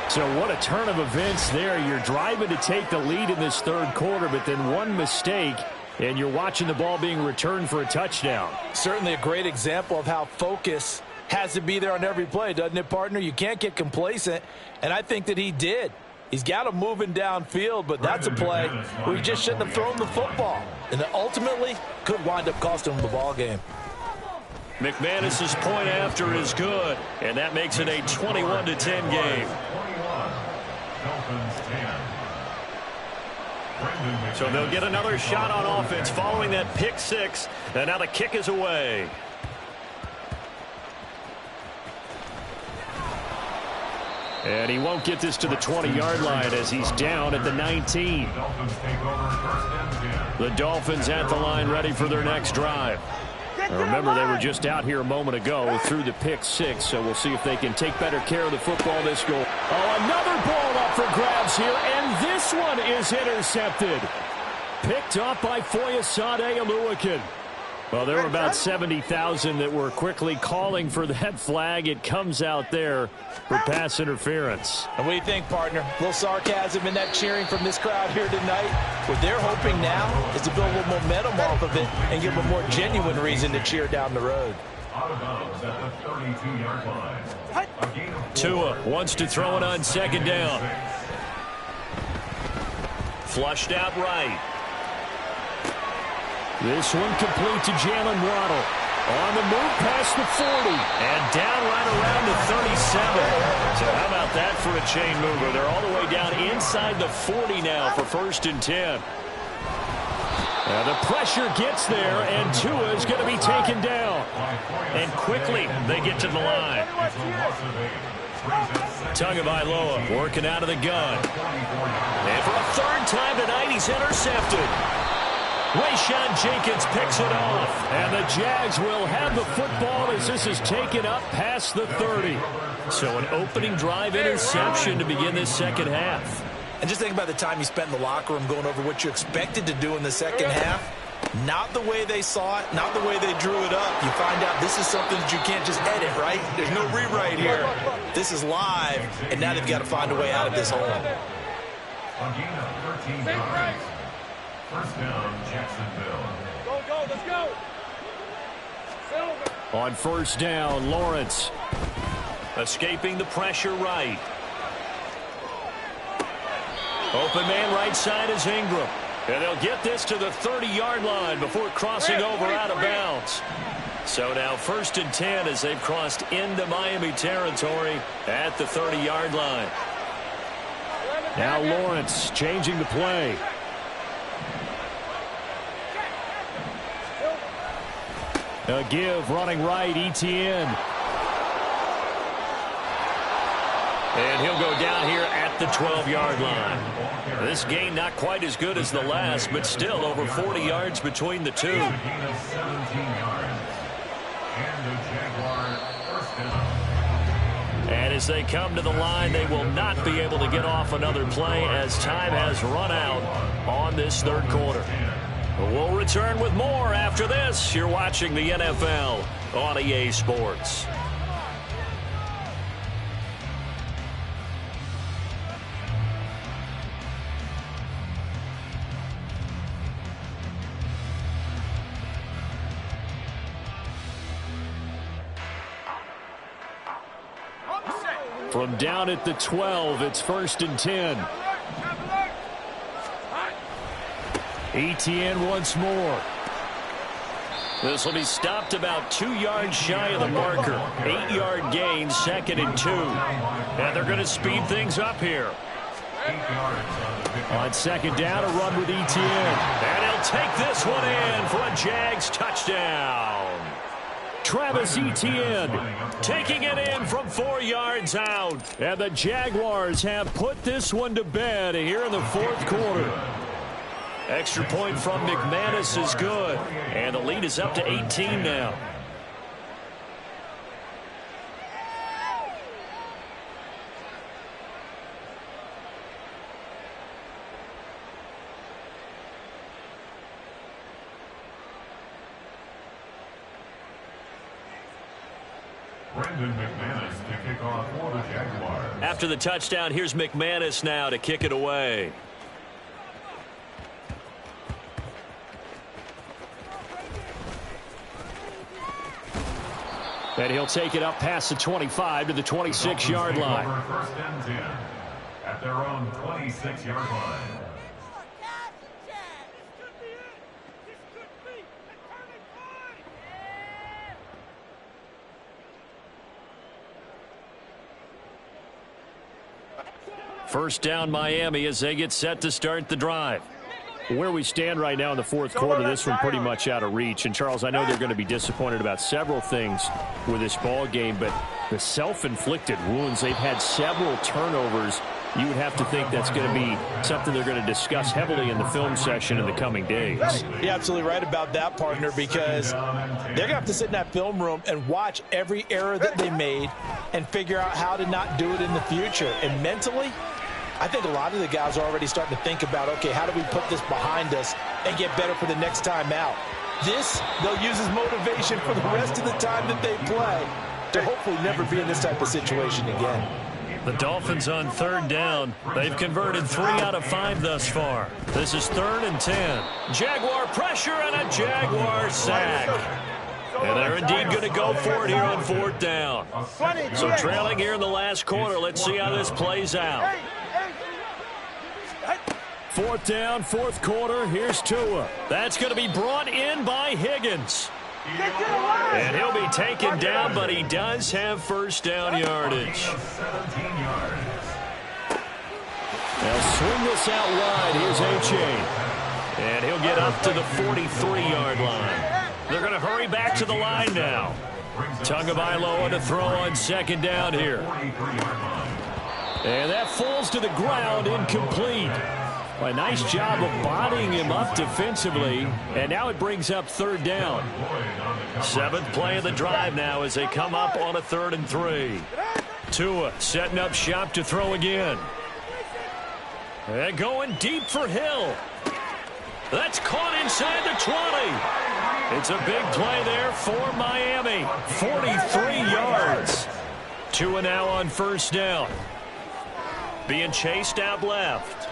So what a turn of events there. You're driving to take the lead in this third quarter, but then one mistake, and you're watching the ball being returned for a touchdown. Certainly a great example of how focus has to be there on every play, doesn't it, partner? You can't get complacent, and I think that he did. He's got him moving downfield, but that's a play where he just shouldn't have thrown the football. And ultimately could wind up costing him the ball game. McManus's point after is good, and that makes it a 21-10 game. So they'll get another shot on offense following that pick six, and now the kick is away. And he won't get this to the 20-yard line as he's down at the 19. The Dolphins at the line ready for their next drive. Now remember, they were just out here a moment ago through the pick six, so we'll see if they can take better care of the football this goal. Oh, another ball up for grabs here, and this one is intercepted. Picked up by Foyesade Oluwakin. Well, there were about 70,000 that were quickly calling for that flag. It comes out there for pass interference. And what do you think, partner? A little sarcasm in that cheering from this crowd here tonight. What they're hoping now is to build a little momentum off of it and give them a more genuine reason to cheer down the road. Tua wants to throw it on 2nd down. Flushed out right. This one complete to Jalen Waddle. On the move past the 40. And down right around the 37. So how about that for a chain mover. They're all the way down inside the 40 now for 1st and 10. The pressure gets there, and Tua is going to be taken down. And quickly, they get to the line. Tagovailoa working out of the gun. And for a 3rd time tonight, he's intercepted. Rayshawn Jenkins picks it off. And the Jags will have the football as this is taken up past the 30. So an opening drive interception to begin this second half. And just think about the time you spent in the locker room going over what you expected to do in the second half. Not the way they saw it, not the way they drew it up. You find out this is something that you can't just edit, right? There's no rewrite here. This is live, and now they've got to find a way out of this hole. A gain of 13 yards. 1st down, Jacksonville. Go, let's go. On 1st down, Lawrence escaping the pressure right. Open man right side is Ingram. And they'll get this to the 30-yard line before crossing over out of bounds. So now 1st and 10 as they've crossed into Miami territory at the 30-yard line. Now Lawrence changing the play. A give running right, Etienne. And he'll go down here at the 12-yard line. This gain not quite as good as the last, but still over 40 yards between the two. And as they come to the line, they will not be able to get off another play as time has run out on this 3rd quarter. We'll return with more after this. You're watching the NFL on EA Sports. From down at the 12, it's 1st and 10. Etienne once more. This will be stopped about 2 yards shy of the marker. 8-yard gain, 2nd and 2. And they're going to speed things up here. On 2nd down, a run with Etienne. And he'll take this one in for a Jags touchdown. Travis Etienne taking it in from 4 yards out. And the Jaguars have put this one to bed here in the 4th quarter. Extra point from McManus is good. And the lead is up to 18 now. Brendan McManus to kick off for the Jaguars. After the touchdown, here's McManus now to kick it away. And he'll take it up past the 25 to the 26-yard line. 1st and 10 at their own 26-yard line. First down Miami as they get set to start the drive. Where we stand right now in the 4th quarter, this one pretty much out of reach. And, Charles, I know they're going to be disappointed about several things with this ball game, but the self-inflicted wounds, they've had several turnovers. You would have to think that's going to be something they're going to discuss heavily in the film session in the coming days. You're absolutely right about that, partner, because they're going to have to sit in that film room and watch every error that they made and figure out how to not do it in the future. And mentally, I think a lot of the guys are already starting to think about, okay, how do we put this behind us and get better for the next time out? This, they'll use as motivation for the rest of the time that they play to hopefully never be in this type of situation again. The Dolphins on 3rd down. They've converted 3 out of 5 thus far. This is 3rd and 10. Jaguar pressure and a Jaguar sack. And they're indeed going to go for it here on 4th down. So trailing here in the last quarter. Let's see how this plays out. 4th down, 4th quarter. Here's Tua. That's going to be brought in by Higgins. And he'll be taken down, but he does have first down yardage. 17 yards. They'll swing this out wide. Here's A-Chain. And he'll get up to the 43-yard line. They're going to hurry back to the line now. Tagovailoa to throw on second down here. And that falls to the ground, incomplete. A nice job of bodying him up defensively. And now it brings up third down. Seventh play of the drive now as they come up on a 3rd and 3. Tua setting up shop to throw again. And going deep for Hill. That's caught inside the 20. It's a big play there for Miami. 43 yards. Tua now on first down. Being chased out left.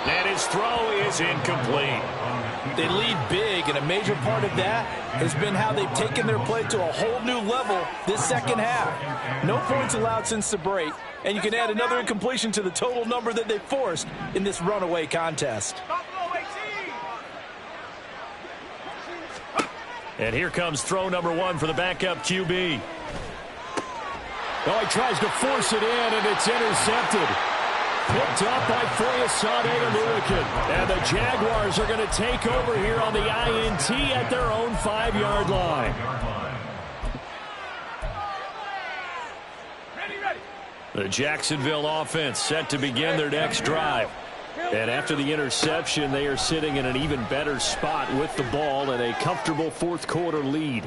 And his throw is incomplete. They lead big, and a major part of that has been how they've taken their play to a whole new level this second half. No points allowed since the break, and you can add another incompletion to the total number that they forced in this runaway contest. And here comes throw number 1 for the backup QB. Oh, he tries to force it in, and it's intercepted. Picked up by Foyesade Oluokun. And the Jaguars are going to take over here on the INT at their own 5-yard line. The Jacksonville offense set to begin their next drive. And after the interception, they are sitting in an even better spot with the ball and a comfortable 4th quarter lead.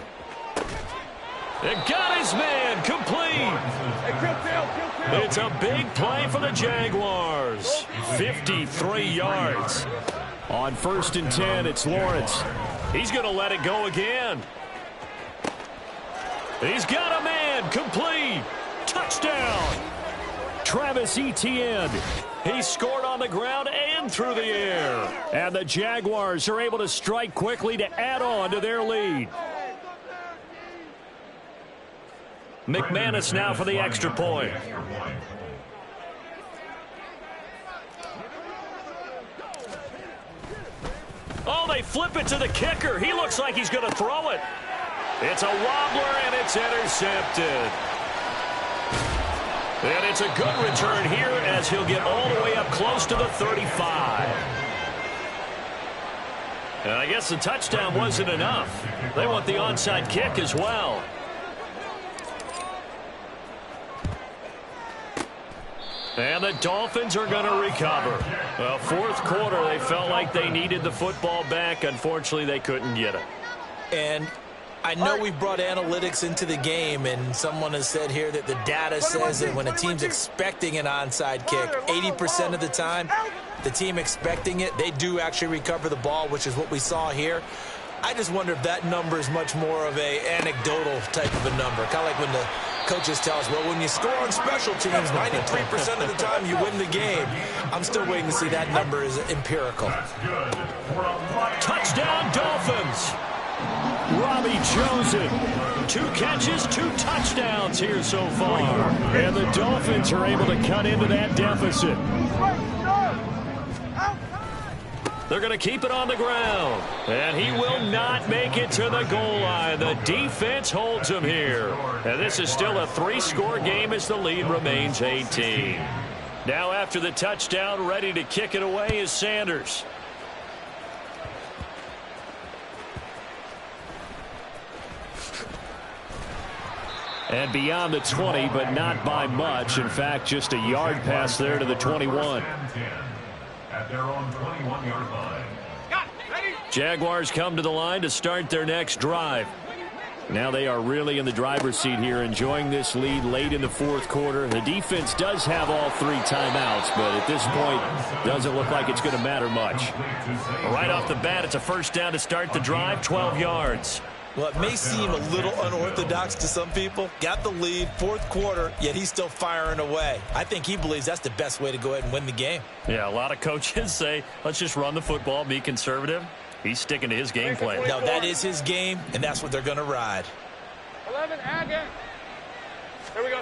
They got his man complete. It's a big play for the Jaguars. 53 yards. On 1st and 10, it's Lawrence. He's going to let it go again. He's got a man complete. Touchdown. Travis Etienne. He scored on the ground and through the air. And the Jaguars are able to strike quickly to add on to their lead. McManus now for the extra point. Oh, they flip it to the kicker. He looks like he's going to throw it. It's a wobbler, and it's intercepted. And it's a good return here as he'll get all the way up close to the 35. And I guess the touchdown wasn't enough. They want the onside kick as well. And the Dolphins are going to recover. Well, 4th quarter, they felt like they needed the football back. Unfortunately, they couldn't get it. And I know we brought analytics into the game, and someone has said here that the data says that when a team's expecting an onside kick, 80% of the time, the team expecting it, they do actually recover the ball, which is what we saw here. I just wonder if that number is much more of a anecdotal type of a number. Kind of like when the coaches tell us, well, when you score on special teams, 93% of the time you win the game. I'm still waiting to see that number is empirical. Touchdown, Dolphins. Robbie Chosen. 2 catches, 2 touchdowns here so far. And the Dolphins are able to cut into that deficit. They're going to keep it on the ground. And he will not make it to the goal line. The defense holds him here. And this is still a 3-score game as the lead remains 18. Now after the touchdown, ready to kick it away is Sanders. And beyond the 20, but not by much. In fact, just a yard pass there to the 21. At their own 21-yard line. Jaguars come to the line to start their next drive. Now they are really in the driver's seat here, enjoying this lead late in the 4th quarter. The defense does have all 3 timeouts, but at this point, doesn't look like it's going to matter much. Right off the bat, it's a first down to start the drive, 12 yards. Well, it may seem a little unorthodox to some people. Got the lead, 4th quarter, yet he's still firing away. I think he believes that's the best way to go ahead and win the game. Yeah, a lot of coaches say, let's just run the football, be conservative. He's sticking to his game plan. No, that is his game, and that's what they're going to ride. 11, again. Here we go.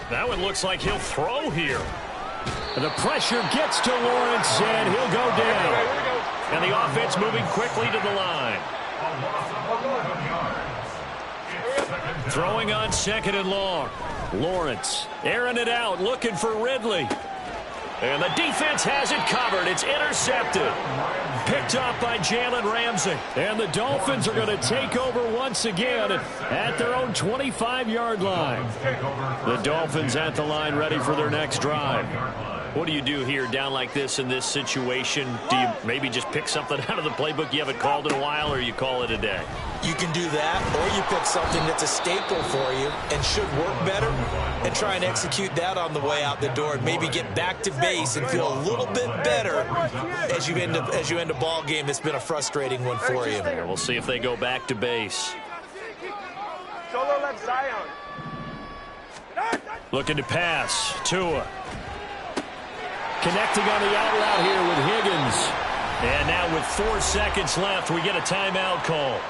That one looks like he'll throw here. And the pressure gets to Lawrence, and he'll go down. And the offense moving quickly to the line. Throwing on 2nd and long. Lawrence airing it out, looking for Ridley. And the defense has it covered. It's intercepted. Picked off by Jalen Ramsey. And the Dolphins are going to take over once again at their own 25-yard line. The Dolphins at the line, ready for their next drive. What do you do here down like this in this situation? Do you maybe just pick something out of the playbook you haven't called in a while, or you call it a day? You can do that, or you pick something that's a staple for you and should work better and try and execute that on the way out the door and maybe get back to base and feel a little bit better as you end a ball game that's been a frustrating one for you. Yeah, we'll see if they go back to base. Solo left Zion. Looking to pass. Tua. Connecting on the out route here with Higgins. And now with 4 seconds left, we get a timeout call.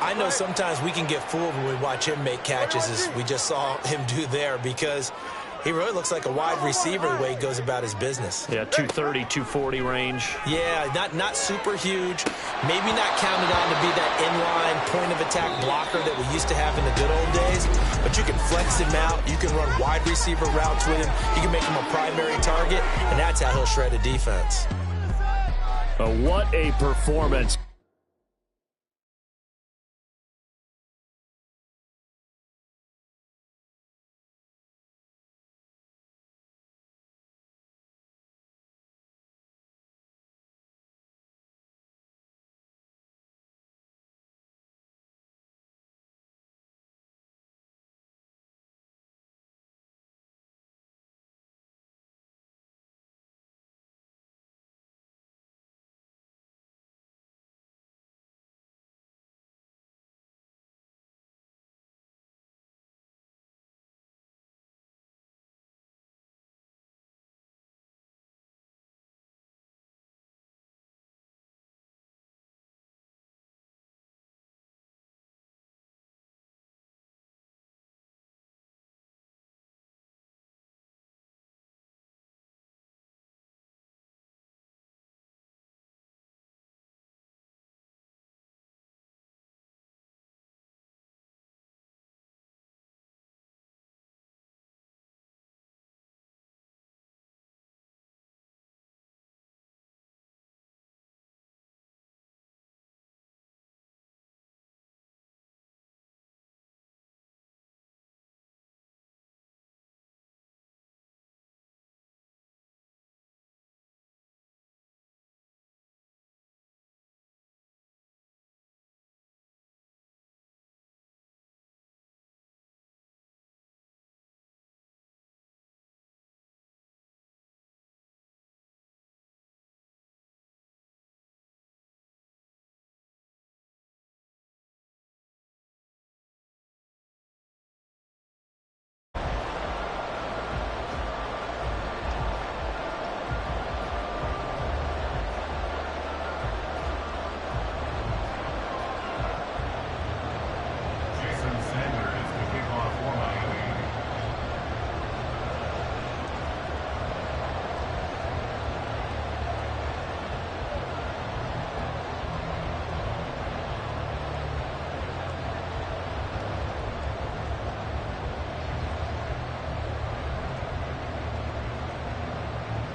I know sometimes we can get fooled when we watch him make catches, as we just saw him do there, because he really looks like a wide receiver the way he goes about his business. Yeah, 230, 240 range. Yeah, not super huge. Maybe not counted on to be that inline point-of-attack blocker that we used to have in the good old days, but you can flex him out. You can run wide receiver routes with him. You can make him a primary target, and that's how he'll shred a defense. What a performance.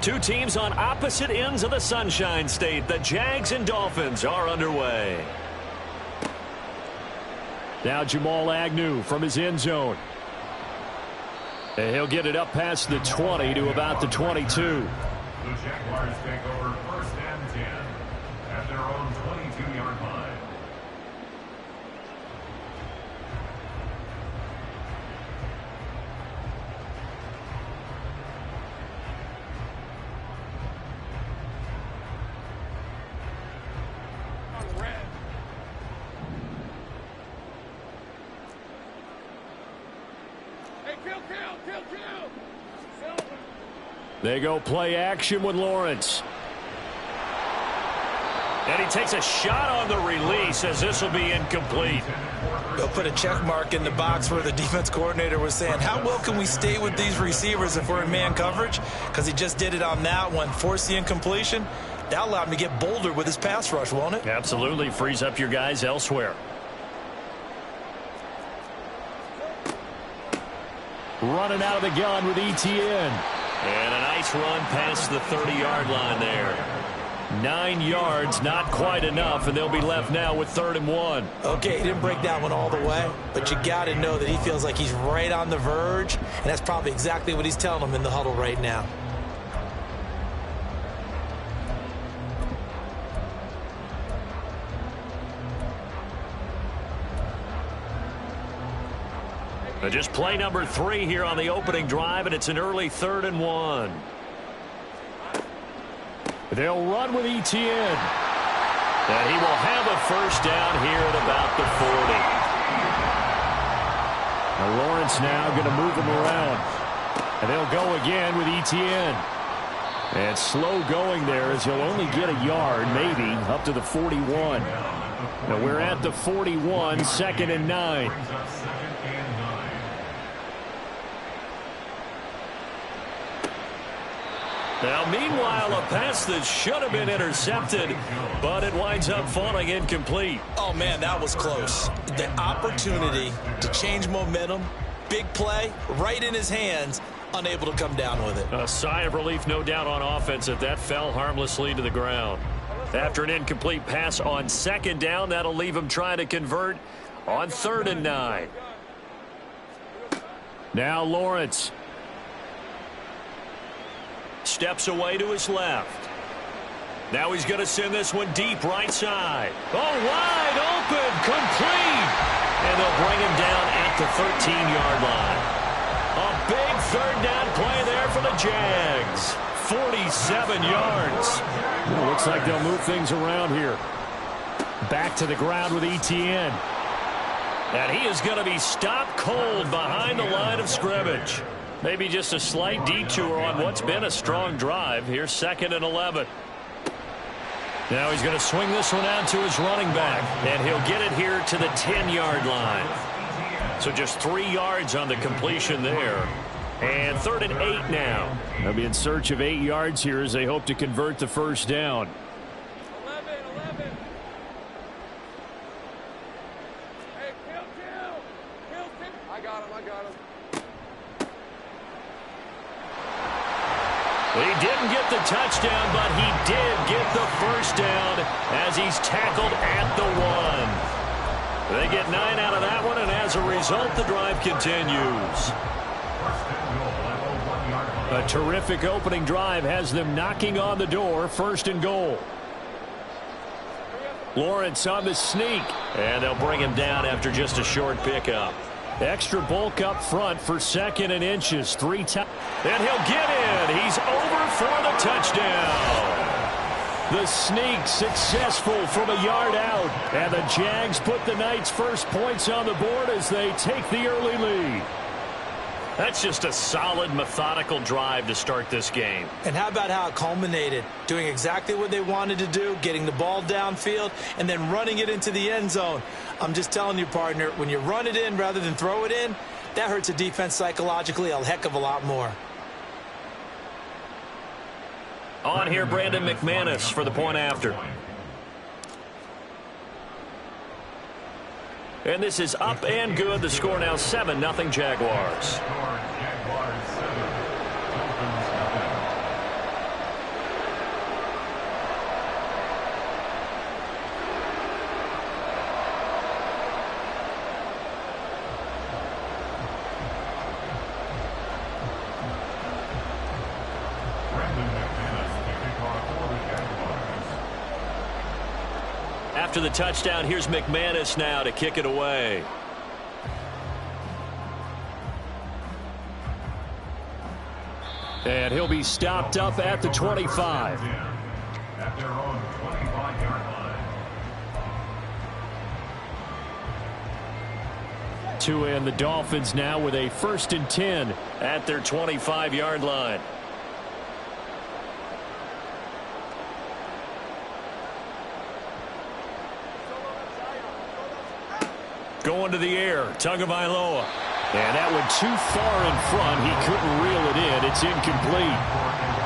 Two teams on opposite ends of the Sunshine State. The Jags and Dolphins are underway. Now Jamal Agnew from his end zone. And he'll get it up past the 20 to about the 22. The Jaguars take over 1st and 10 at their own 22-yard line. They go play action with Lawrence. And he takes a shot on the release as this will be incomplete. They'll put a check mark in the box where the defense coordinator was saying, how well can we stay with these receivers if we're in man coverage? Because he just did it on that one. Force the incompletion. That allowed him to get bolder with his pass rush, won't it? Absolutely. Frees up your guys elsewhere. running out of the gun with Etienne. And a nice run past the 30-yard line there. 9 yards, not quite enough, and they'll be left now with 3rd and 1. Okay, he didn't break that one all the way, but you got to know that he feels like he's right on the verge, and that's probably exactly what he's telling them in the huddle right now. Just play number 3 here on the opening drive, and it's an early 3rd and 1. They'll run with Etienne. And he will have a first down here at about the 40. Now Lawrence now going to move him around. And they'll go again with Etienne. And slow going there as he'll only get a yard, maybe, up to the 41. Now we're at the 41, 2nd and 9. Now, meanwhile, a pass that should have been intercepted, but it winds up falling incomplete. Oh, man, that was close. The opportunity to change momentum, big play, right in his hands, unable to come down with it. A sigh of relief, no doubt, on offense that fell harmlessly to the ground. After an incomplete pass on 2nd down, that'll leave him trying to convert on 3rd and 9. Now Lawrence steps away to his left. Now he's going to send this one deep right side. Oh, wide open, complete. And they'll bring him down at the 13-yard line. A big 3rd down play there for the Jags. 47 yards. Well, looks like they'll move things around here. Back to the ground with Etienne. And he is going to be stopped cold behind the line of scrimmage. Maybe just a slight detour on what's been a strong drive. Here's 2nd and 11. Now he's going to swing this one out to his running back. And he'll get it here to the 10-yard line. So just 3 yards on the completion there. And 3rd and 8 now. They'll be in search of 8 yards here as they hope to convert the first down. 11. Hey, kill. I got him. He didn't get the touchdown, but he did get the first down as he's tackled at the 1. They get 9 out of that one, and as a result, the drive continues. A terrific opening drive has them knocking on the door. 1st and goal. Lawrence on the sneak, and they'll bring him down after just a short pickup. Extra bulk up front for 2nd and inches. 3 times. And he'll get in. He's over for the touchdown. The sneak successful from a yard out. And the Jags put the Knights' first points on the board as they take the early lead. That's just a solid, methodical drive to start this game. And how about how it culminated? Doing exactly what they wanted to do, getting the ball downfield, and then running it into the end zone. I'm just telling you, partner, when you run it in rather than throw it in, that hurts a defense psychologically a heck of a lot more. On here, Brandon McManus for the point after. And this is up and good. The score now 7-0 Jaguars. After the touchdown, here's McManus now to kick it away. And he'll be stopped up at the 25. At their own 25-yard line. Tua and the Dolphins now with a 1st and 10 at their 25-yard line. Going to the air, Tagovailoa. And that went too far in front. He couldn't reel it in. It's incomplete.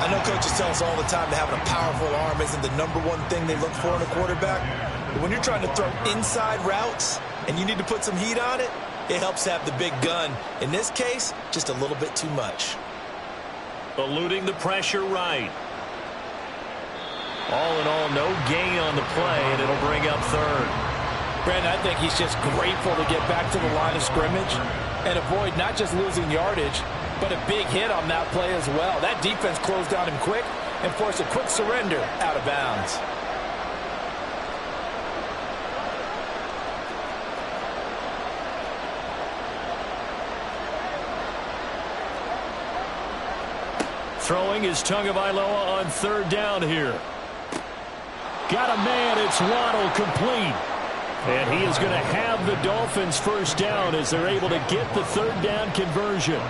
I know coaches tell us all the time that having a powerful arm isn't the #1 thing they look for in a quarterback. But when you're trying to throw inside routes and you need to put some heat on it, it helps have the big gun. In this case, just a little bit too much. Eluding the pressure right. All in all, no gain on the play, and it'll bring up third. Brandon, I think he's just grateful to get back to the line of scrimmage and avoid not just losing yardage, but a big hit on that play as well. That defense closed on him quick and forced a quick surrender out of bounds. Throwing is Tagovailoa on third down here. Got a man, it's Waddle, complete. And he is going to have the Dolphins first down as they're able to get the third down conversion.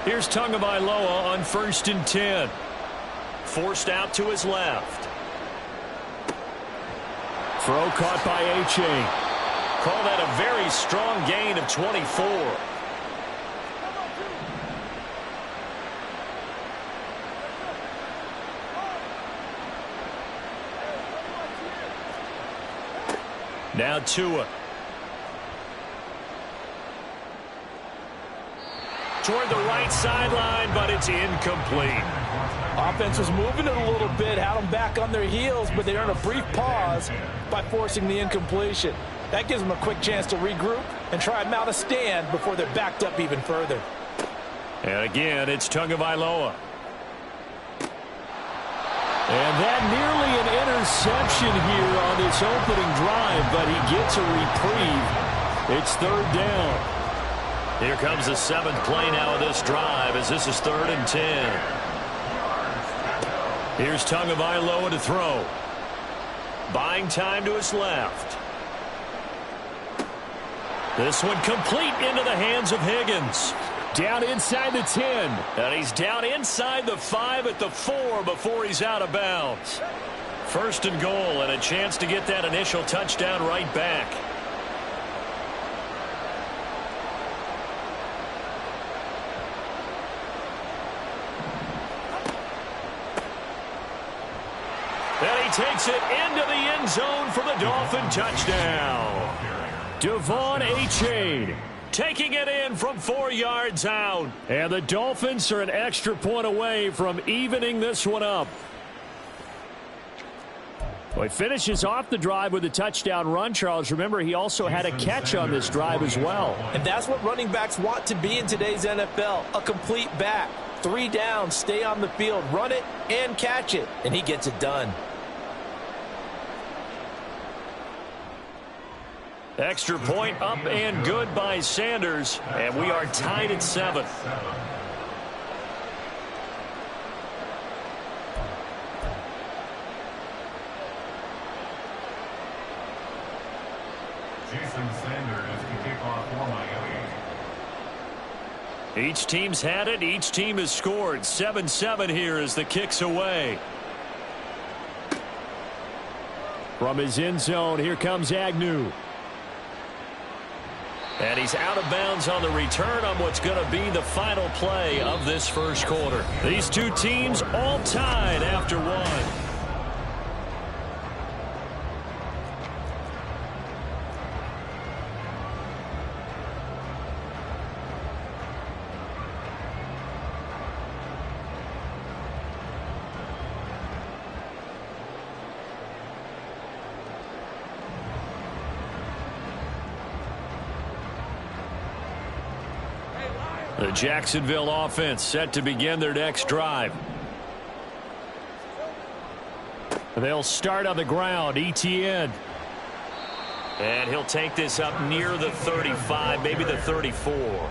Here's Tagovailoa on 1st and 10. Forced out to his left. Throw caught by Achane. Call that a very strong gain of 24. Now Tua. Toward the right sideline, but it's incomplete. Offense was moving it a little bit, had them back on their heels, but they earned a brief pause by forcing the incompletion. That gives them a quick chance to regroup and try and mount a stand before they're backed up even further. And again, it's Tagovailoa. And that nearly an interception here on this opening drive, but he gets a reprieve. It's third down. Here comes the 7th play now of this drive as this is 3rd and 10. Here's Tagovailoa to throw. Buying time to his left. This one complete into the hands of Higgins. Down inside the 10. And he's down inside the 5 at the 4 before he's out of bounds. 1st and goal and a chance to get that initial touchdown right back. And he takes it into the end zone for the Dolphin touchdown. Devon Achane taking it in from 4 yards out. And the Dolphins are an extra point away from evening this one up. Well, he finishes off the drive with a touchdown run, Charles. Remember, he also had a catch on this drive as well. And that's what running backs want to be in today's NFL, a complete back. 3 downs, stay on the field, run it, and catch it. And he gets it done. Extra point up and good by Sanders. And we are tied at 7. Jason Sanders to kick off for Miami. Each team's had it. Each team has scored. 7-7 here as the kick's away. From his end zone, here comes Agnew. And he's out of bounds on the return on what's going to be the final play of this first quarter. These two teams all tied after 1. The Jacksonville offense set to begin their next drive. They'll start on the ground. Etienne. And he'll take this up near the 35, maybe the 34.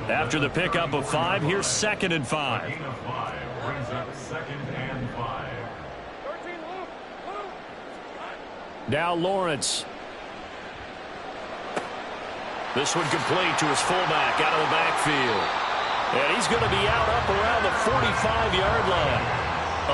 After the pickup of 5, here's 2nd and 5. Brings up 2nd and 5. Now Lawrence. This one complete to his fullback out of the backfield. And he's going to be out up around the 45-yard line.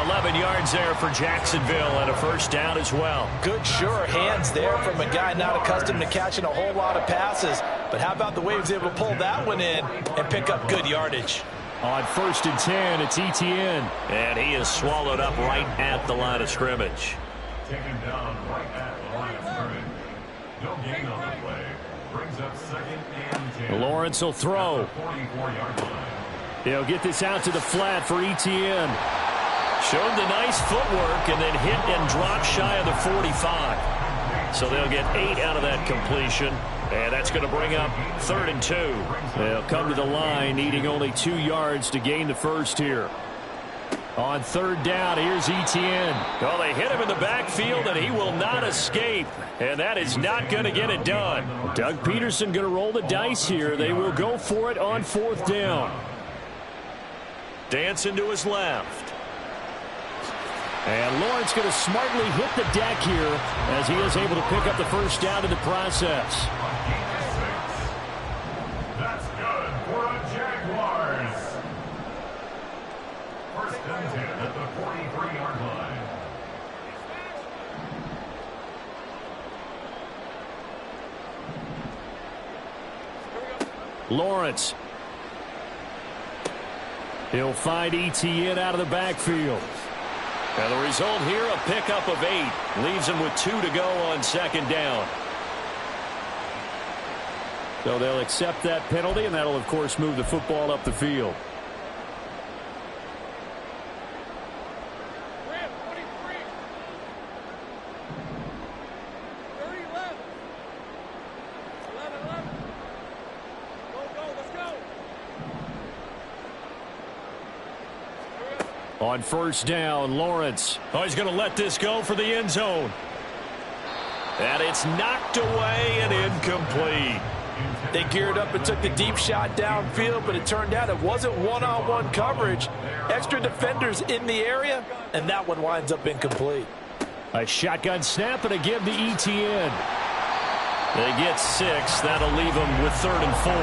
11 yards there for Jacksonville and a first down as well. Good, sure hands there from a guy not accustomed to catching a whole lot of passes. But how about the way he was able to pull that one in and pick up good yardage? On 1st and 10, it's Etienne. And he is swallowed up right at the line of scrimmage. Taken down right at the line of scrimmage. No gain on the play. Brings up 2nd and 10. Lawrence will throw. 44-yard line. He'll get this out to the flat for Etienne. Showed the nice footwork and then hit and dropped shy of the 45. So they'll get 8 out of that completion. And that's going to bring up 3rd and 2. They'll come to the line, needing only 2 yards to gain the first here. On 3rd down, here's Etienne. Well, they hit him in the backfield, and he will not escape. And that is not going to get it done. Doug Peterson going to roll the dice here. They will go for it on 4th down. Dancing to his left. And Lawrence going to smartly hit the deck here as he is able to pick up the first down in the process. That's good for the Jaguars. 1st and 10 at the 43-yard line. Lawrence. He'll find Etienne out of the backfield. And the result here, a pickup of 8. Leaves him with 2 to go on 2nd down. So they'll accept that penalty, and that'll, of course, move the football up the field. Ram, 23. 30 left. 11. Go, let's go. On 1st down, Lawrence. Oh, he's going to let this go for the end zone. And it's knocked away and incomplete. They geared up and took the deep shot downfield, but it turned out it wasn't one-on-one coverage. Extra defenders in the area, and that one winds up incomplete. A shotgun snap and a give to Etienne. They get 6. That'll leave them with 3rd and 4.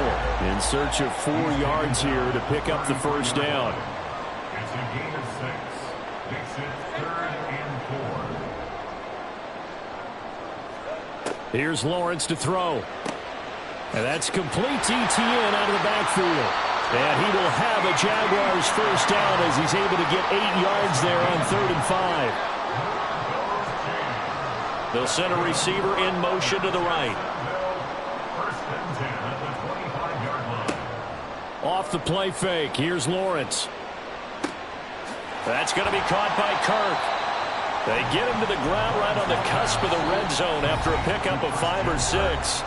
In search of 4 yards here to pick up the first down. It's a gain of 6. Makes it 3rd and 4. Here's Lawrence to throw. And that's complete to Etienne out of the backfield. And he will have a Jaguars first down as he's able to get 8 yards there on 3rd and 5. They'll send a receiver in motion to the right. 1st and 10 at the 25-yard line. Off the play fake. Here's Lawrence. That's going to be caught by Kirk. They get him to the ground right on the cusp of the red zone after a pickup of 5 or 6.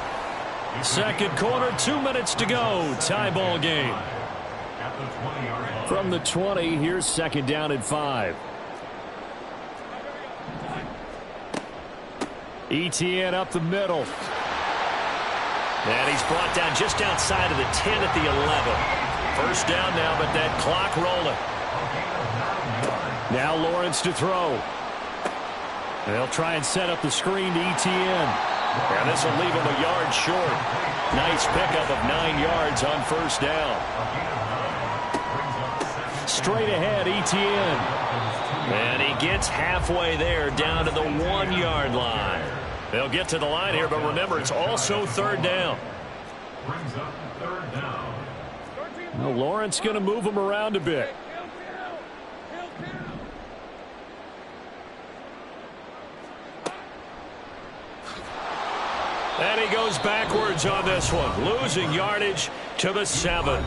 2nd quarter, 2 minutes to go. Tie ball game. At the 20-yard line. From the 20, here's 2nd down and 5. Etienne up the middle. And he's brought down just outside of the 10 at the 11. First down now, but that clock rolling. Now Lawrence to throw. They'll try and set up the screen to Etienne. And this will leave him a yard short. Nice pickup of 9 yards on first down. Straight ahead, Etienne. And he gets halfway there down to the 1-yard line. They'll get to the line here, but remember, it's also 3rd down. Brings up 3rd down. Well, Lawrence going to move him around a bit. And he goes backwards on this one, losing yardage to the 7.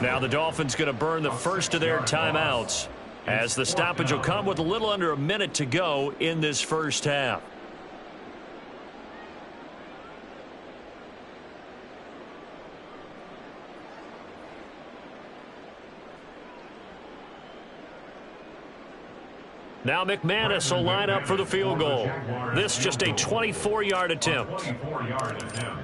Now the Dolphins going to burn the first of their timeouts as the stoppage will come with a little under a minute to go in this first half. Now McManus will line up for the field goal. This just a 24-yard attempt. 24-yard attempt.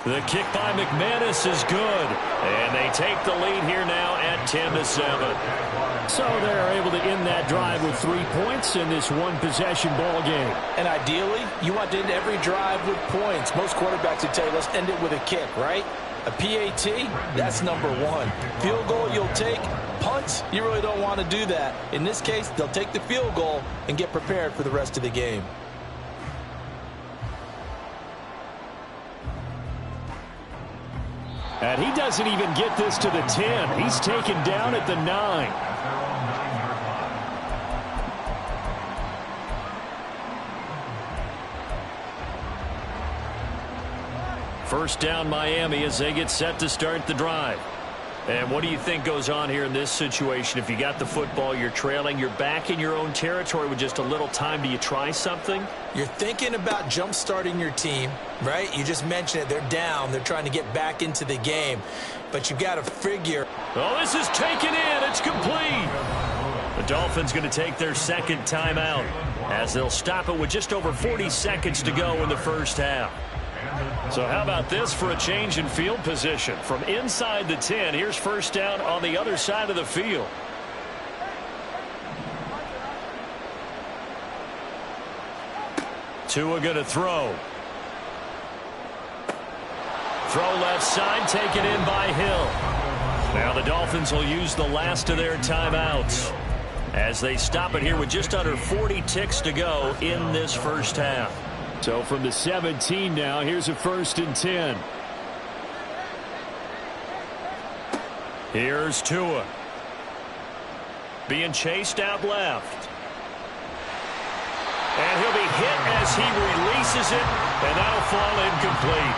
The kick by McManus is good. And they take the lead here now at 10-7. So they're able to end that drive with 3 points in this one-possession ball game. And ideally, you want to end every drive with points. Most quarterbacks would tell you, let's end it with a kick, right? A PAT, that's number 1. Field goal you'll take. Punts, you really don't want to do that. In this case, they'll take the field goal and get prepared for the rest of the game. And he doesn't even get this to the 10. He's taken down at the 9. At their own 9-yard line. First down Miami as they get set to start the drive. And what do you think goes on here in this situation? If you got the football, you're trailing, you're back in your own territory with just a little time. Do you try something? You're thinking about jump-starting your team, right? You just mentioned it. They're down. They're trying to get back into the game. But you've got to figure. Oh, this is taken in. It's complete. The Dolphins going to take their second timeout as they'll stop it with just over 40 seconds to go in the first half. So how about this for a change in field position? From inside the 10, here's first down on the other side of the field. Tua going to throw. Throw left side, taken in by Hill. Now the Dolphins will use the last of their timeouts as they stop it here with just under 40 ticks to go in this first half. So from the 17 now, here's a 1st and 10. Here's Tua. Being chased out left. And he'll be hit as he releases it, and that'll fall incomplete.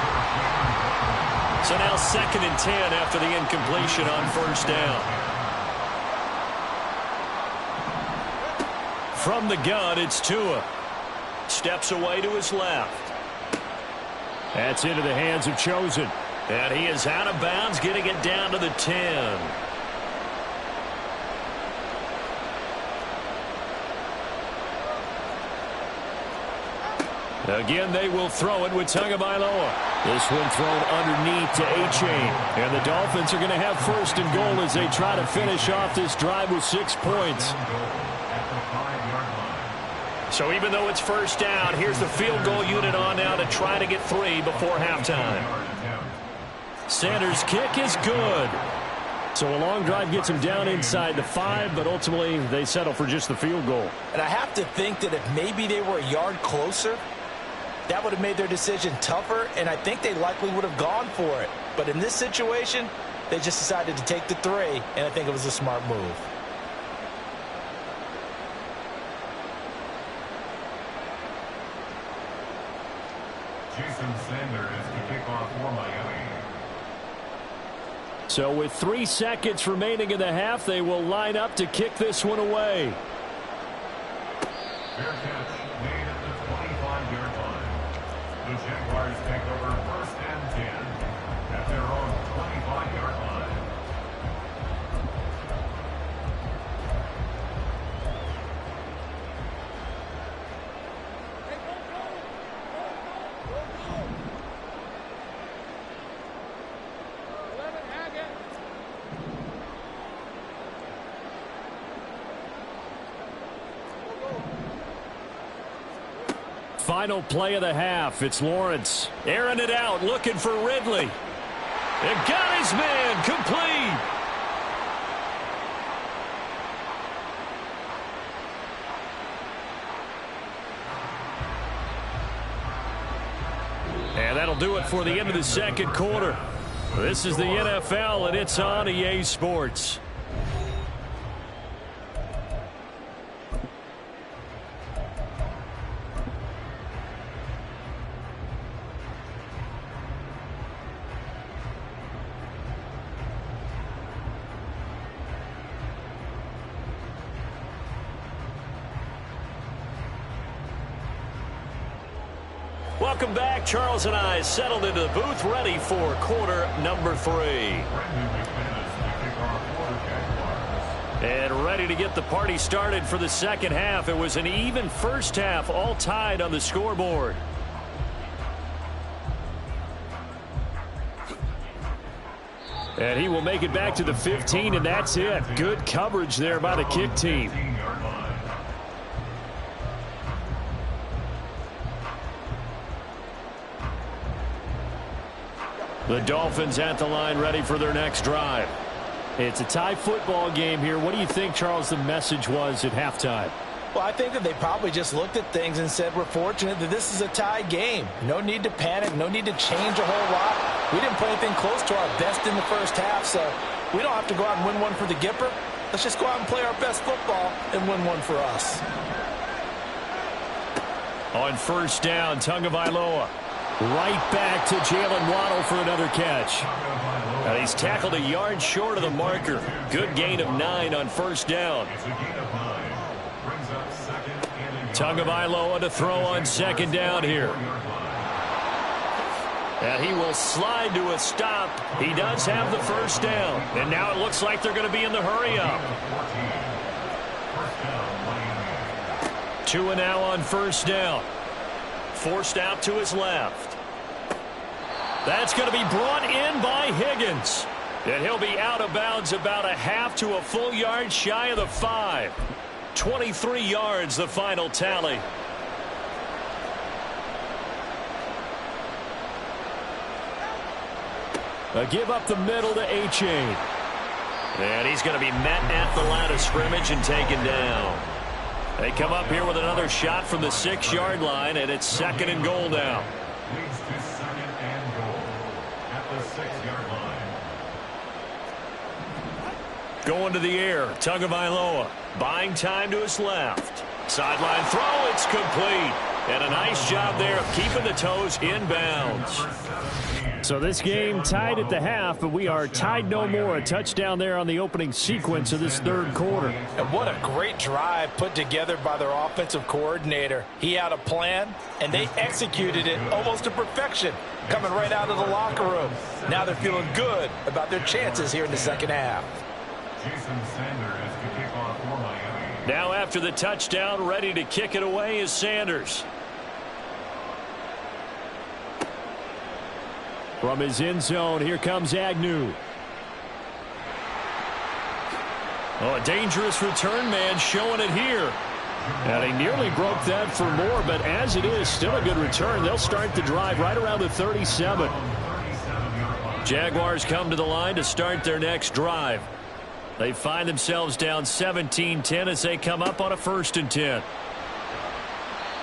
So now 2nd and 10 after the incompletion on first down. From the gun, it's Tua. Steps away to his left. That's into the hands of Chosen. And he is out of bounds, getting it down to the 10. Again, they will throw it with Tagovailoa. This one thrown underneath to A-Chain. And the Dolphins are going to have 1st and goal as they try to finish off this drive with 6 points. So even though it's first down, here's the field goal unit on now to try to get 3 before halftime. Sanders' kick is good. So a long drive gets him down inside the 5, but ultimately they settle for just the field goal. And I have to think that if maybe they were a yard closer, that would have made their decision tougher, and I think they likely would have gone for it. But in this situation, they just decided to take the 3, and I think it was a smart move. Jason Sanders to kick off for Miami. So with 3 seconds remaining in the half, they will line up to kick this one away. Fair catch made at the 25-yard line. The Jaguars take over 1st and 10 at their own 25-yard line. Final play of the half. It's Lawrence airing it out, looking for Ridley. And got his man complete. And that'll do it for the end of the second quarter. This is the NFL, and it's on EA Sports. Welcome back. Charles and I settled into the booth, ready for quarter number 3. And ready to get the party started for the second half. It was an even first half, all tied on the scoreboard. And he will make it back to the 15, and that's it. Good coverage there by the kick team. The Dolphins at the line, ready for their next drive. It's a tie football game here. What do you think, Charles, the message was at halftime? Well, I think that they probably just looked at things and said, we're fortunate that this is a tie game. No need to panic, no need to change a whole lot. We didn't play anything close to our best in the first half, so we don't have to go out and win one for the Gipper. Let's just go out and play our best football and win one for us. On first down, Tagovailoa. Right back to Jalen Waddle for another catch. And he's tackled a yard short of the marker. Good gain of 9 on first down. Tagovailoa to throw on second down here. And he will slide to a stop. He does have the first down. And now it looks like they're going to be in the hurry-up. Tua now on first down. Forced out to his left. That's going to be brought in by Higgins. And he'll be out of bounds about a half to a full yard shy of the 5. 23 yards, the final tally. A give up the middle to A-Chain. And he's going to be met at the line of scrimmage and taken down. They come up here with another shot from the 6-yard line, and it's 2nd and goal now. Leads to 2nd and goal at the 6-yard line. Going to the air, Tagovailoa buying time to his left. Sideline throw, it's complete. And a nice job there of keeping the toes in bounds. So this game tied at the half, but we are tied no more. A touchdown there on the opening sequence of this third quarter. And what a great drive put together by their offensive coordinator. He had a plan, and they executed it almost to perfection, coming right out of the locker room. Now they're feeling good about their chances here in the second half. Jason Sanders to kick off for Miami. Now after the touchdown, ready to kick it away is Sanders. From his end zone, here comes Agnew. Oh, a dangerous return man showing it here. And he nearly broke that for more, but as it is, still a good return. They'll start the drive right around the 37. Jaguars come to the line to start their next drive. They find themselves down 17-10 as they come up on a 1st and 10.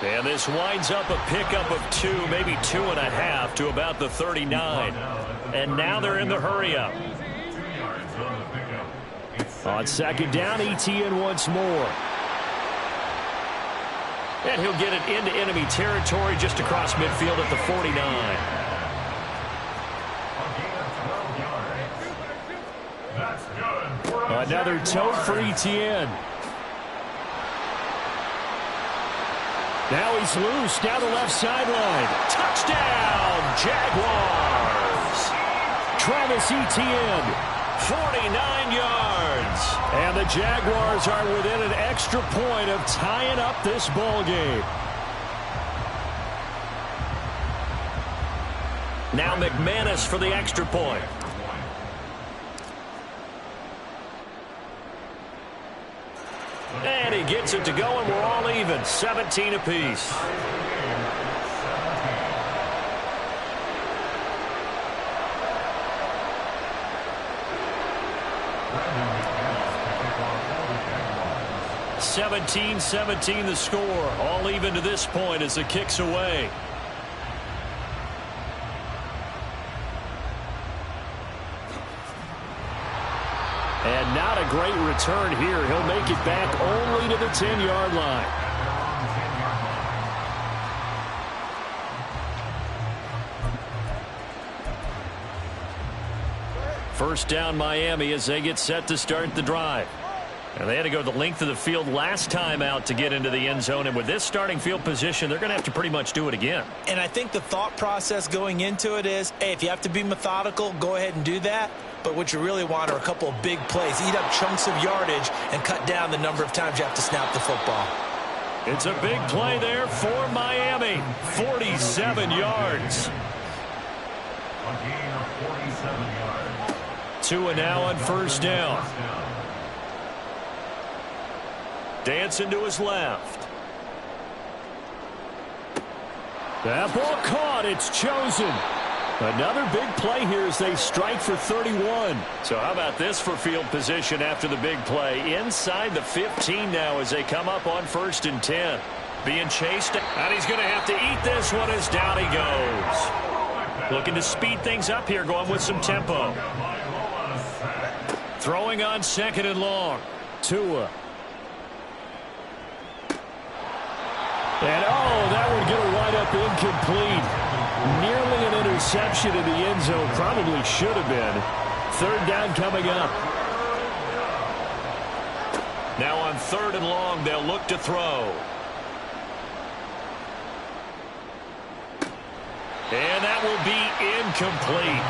And this winds up a pickup of 2, maybe 2.5 to about the 39. And now they're in the hurry-up. On second down, ETN once more. And he'll get it into enemy territory just across midfield at the 49. Another toe for ETN. Now he's loose down the left sideline. Touchdown, Jaguars. Travis Etienne, 49 yards. And the Jaguars are within an extra point of tying up this ball game. Now McManus for the extra point. And he gets it to go, and we're all even, 17 apiece. (17-17) the score, all even to this point as the kick's away. And not a great return here. He'll make it back only to the 10-yard line. First down Miami as they get set to start the drive. And they had to go the length of the field last time out to get into the end zone. And with this starting field position, they're going to have to pretty much do it again. And I think the thought process going into it is, hey, if you have to be methodical, go ahead and do that. But what you really want are a couple of big plays. Eat up chunks of yardage and cut down the number of times you have to snap the football. It's a big play there for Miami. 47 yards. A gain of 47 yards. Tua now on first down. Dancing to his left. That ball caught. It's chosen. Another big play here as they strike for 31. So how about this for field position after the big play? Inside the 15 now as they come up on 1st and 10. Being chased, and he's going to have to eat this one as down he goes. Looking to speed things up here, going with some tempo. Throwing on 2nd and long. Tua. And that would get a wide up incomplete. Nearly an interception in the end zone. Probably should have been. 3rd down coming up. Now on 3rd and long, they'll look to throw. And that will be incomplete.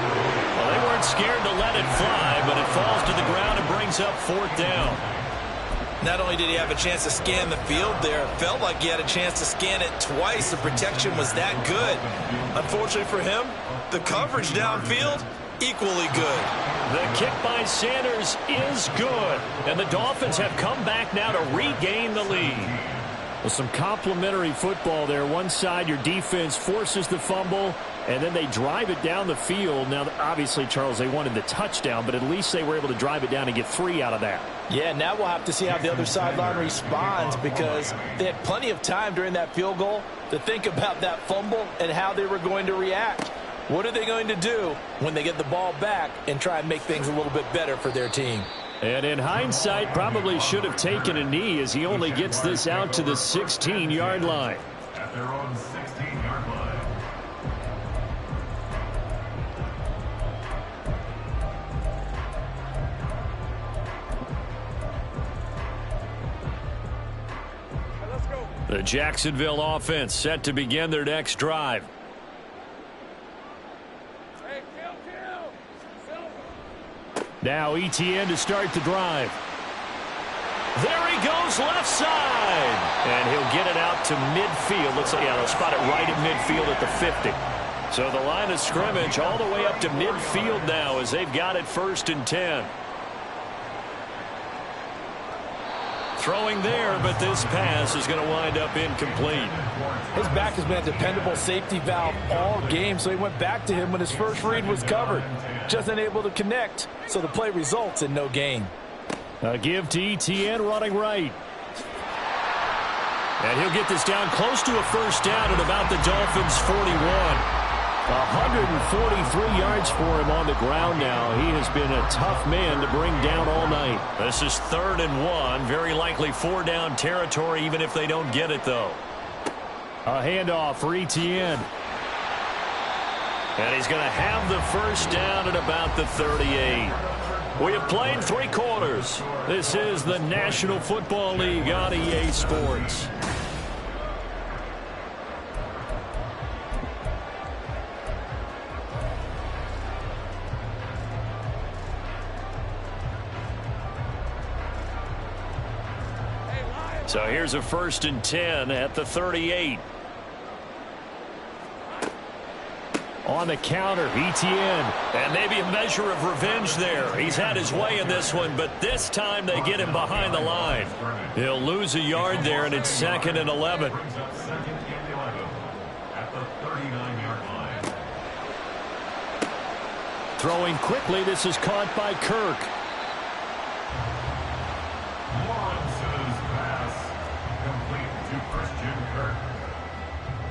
Well, they weren't scared to let it fly, but it falls to the ground and brings up 4th down. Not only did he have a chance to scan the field there, it felt like he had a chance to scan it twice. The protection was that good. Unfortunately for him, the coverage downfield, equally good. The kick by Sanders is good. And the Dolphins have come back now to regain the lead. Well, some complimentary football there. One side, your defense forces the fumble, and then they drive it down the field. Now, obviously, Charles, they wanted the touchdown, but at least they were able to drive it down and get 3 out of that. Yeah, now we'll have to see how the other sideline responds because they had plenty of time during that field goal to think about that fumble and how they were going to react. What are they going to do when they get the ball back and try and make things a little bit better for their team? And in hindsight, probably should have taken a knee as he only gets this out to the 16-yard line. At their own 16-yard line. Let's go. The Jacksonville offense set to begin their next drive. Hey, kill. Now Etienne to start the drive. There he goes left side. And he'll get it out to midfield. Looks like, they'll spot it right at midfield at the 50. So the line of scrimmage all the way up to midfield now as they've got it 1st and 10. Throwing there, but this pass is going to wind up incomplete. His back has been a dependable safety valve all game, so he went back to him when his first read was covered. Just unable to connect, so the play results in no gain. A give to Etienne running right. And he'll get this down close to a 1st down at about the Dolphins' 41. 143 yards for him on the ground now. He has been a tough man to bring down all night. This is 3rd and 1. Very likely 4-down territory, even if they don't get it, though. A handoff for Etienne. And he's going to have the 1st down at about the 38. We have played 3 quarters. This is the National Football League on EA Sports. So here's a 1st and 10 at the 38. On the counter, Etienne. And maybe a measure of revenge there. He's had his way in this one, but this time they get him behind the line. He'll lose a yard there, and it's 2nd and 11. At the 39-yard line. Throwing quickly, this is caught by Kirk. Lawrence's pass complete to Christian Kirk.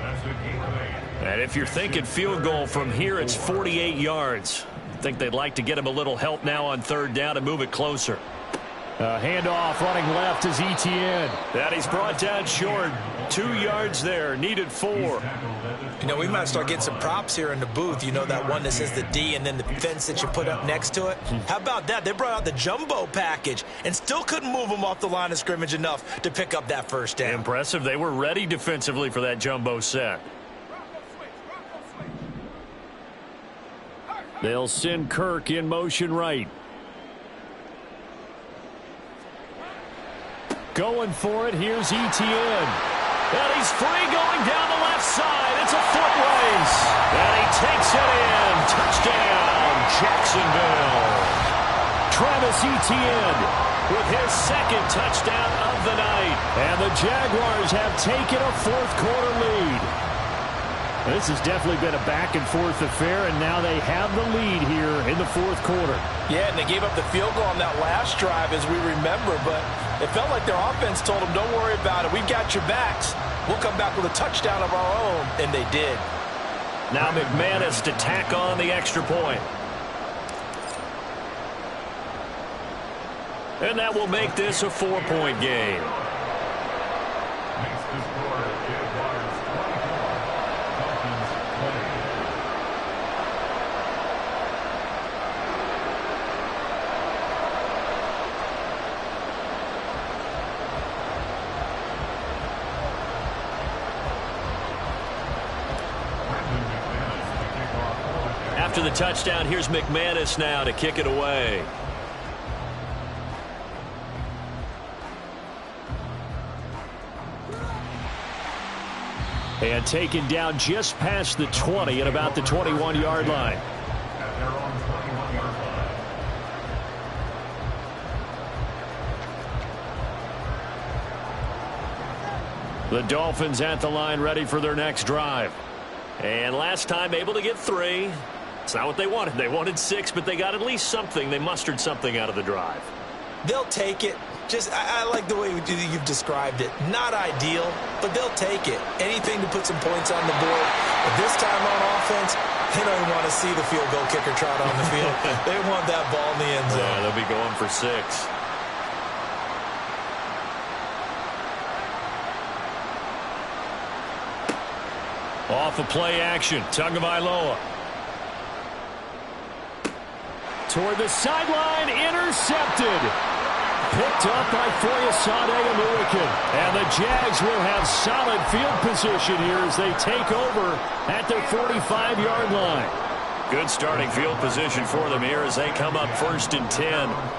That's a gain of 8. And if you're thinking field goal from here, it's 48 yards. I think they'd like to get him a little help now on 3rd down and move it closer. Handoff running left is Etienne. That he's brought down short. 2 yards there. Needed 4. You know, we might start getting some props here in the booth. You know, that one that says the D and then the fence that you put up next to it. How about that? They brought out the jumbo package and still couldn't move them off the line of scrimmage enough to pick up that 1st down. Impressive. They were ready defensively for that jumbo set. They'll send Kirk in motion right. Going for it. Here's Etienne. And he's free going down the left side. It's a foot race. And he takes it in. Touchdown, Jacksonville. Travis Etienne with his 2nd touchdown of the night. And the Jaguars have taken a 4th quarter lead. This has definitely been a back-and-forth affair, and now they have the lead here in the fourth quarter. Yeah, and they gave up the field goal on that last drive, as we remember, but it felt like their offense told them, don't worry about it. We've got your backs. We'll come back with a touchdown of our own, and they did. Now McManus to tack on the extra point. And that will make this a 4-point game. Makes the score Jaguars 24, Dolphins 20. After the touchdown, here's McManus now to kick it away. And taken down just past the 20 at about the 21-yard line. At their own 21-yard line. The Dolphins at the line, ready for their next drive. And last time able to get 3. It's not what they wanted. They wanted 6, but they got at least something. They mustered something out of the drive. They'll take it. I like the way you've described it. Not ideal, but they'll take it. Anything to put some points on the board. But this time on offense, they don't even want to see the field goal kicker trot on the field. They want that ball in the end zone. Yeah, they'll be going for 6. Off a play action. Tagovailoa. Toward the sideline, intercepted. Picked up by Foyesade Oluokun. And the Jags will have solid field position here as they take over at their 45-yard line. Good starting field position for them here as they come up 1st and 10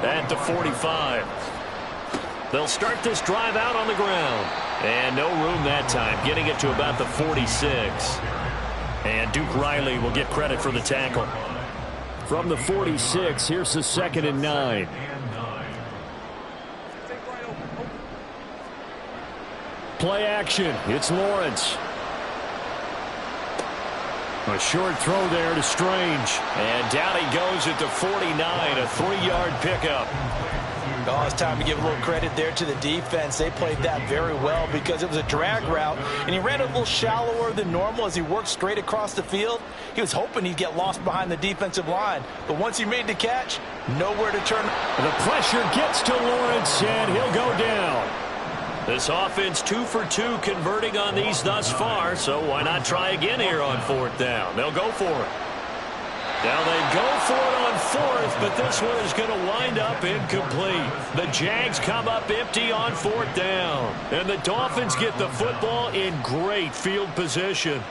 at the 45. They'll start this drive out on the ground. And no room that time, getting it to about the 46. And Duke Riley will get credit for the tackle. From the 46, here's the 2nd and 9. Play action. It's Lawrence. A short throw there to Strange. And down he goes at the 49, a 3-yard pickup. Oh, it's time to give a little credit there to the defense. They played that very well because it was a drag route, and he ran a little shallower than normal as he worked straight across the field. He was hoping he'd get lost behind the defensive line, but once he made the catch, nowhere to turn. The pressure gets to Lawrence, and he'll go down. This offense 2 for 2 converting on these thus far, so why not try again here on 4th down? They'll go for it. Now they go for it on 4th, but this one is going to wind up incomplete. The Jags come up empty on 4th down. And the Dolphins get the football in great field position.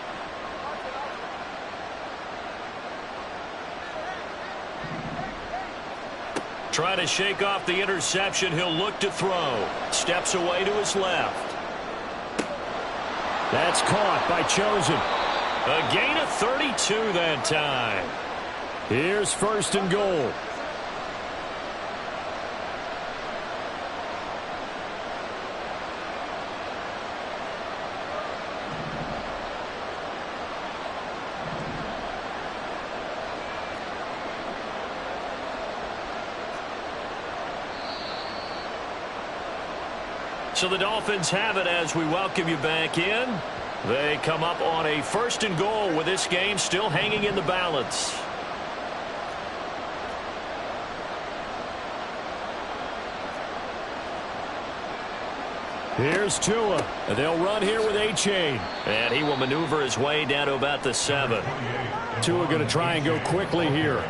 Trying to shake off the interception. He'll look to throw. Steps away to his left. That's caught by Chosen. A gain of 32 that time. Here's 1st and goal. So the Dolphins have it as we welcome you back in. They come up on a 1st and goal with this game still hanging in the balance. Here's Tua. They'll run here with A-Chain. And he will maneuver his way down to about the 7. Tua going to try and go quickly here. The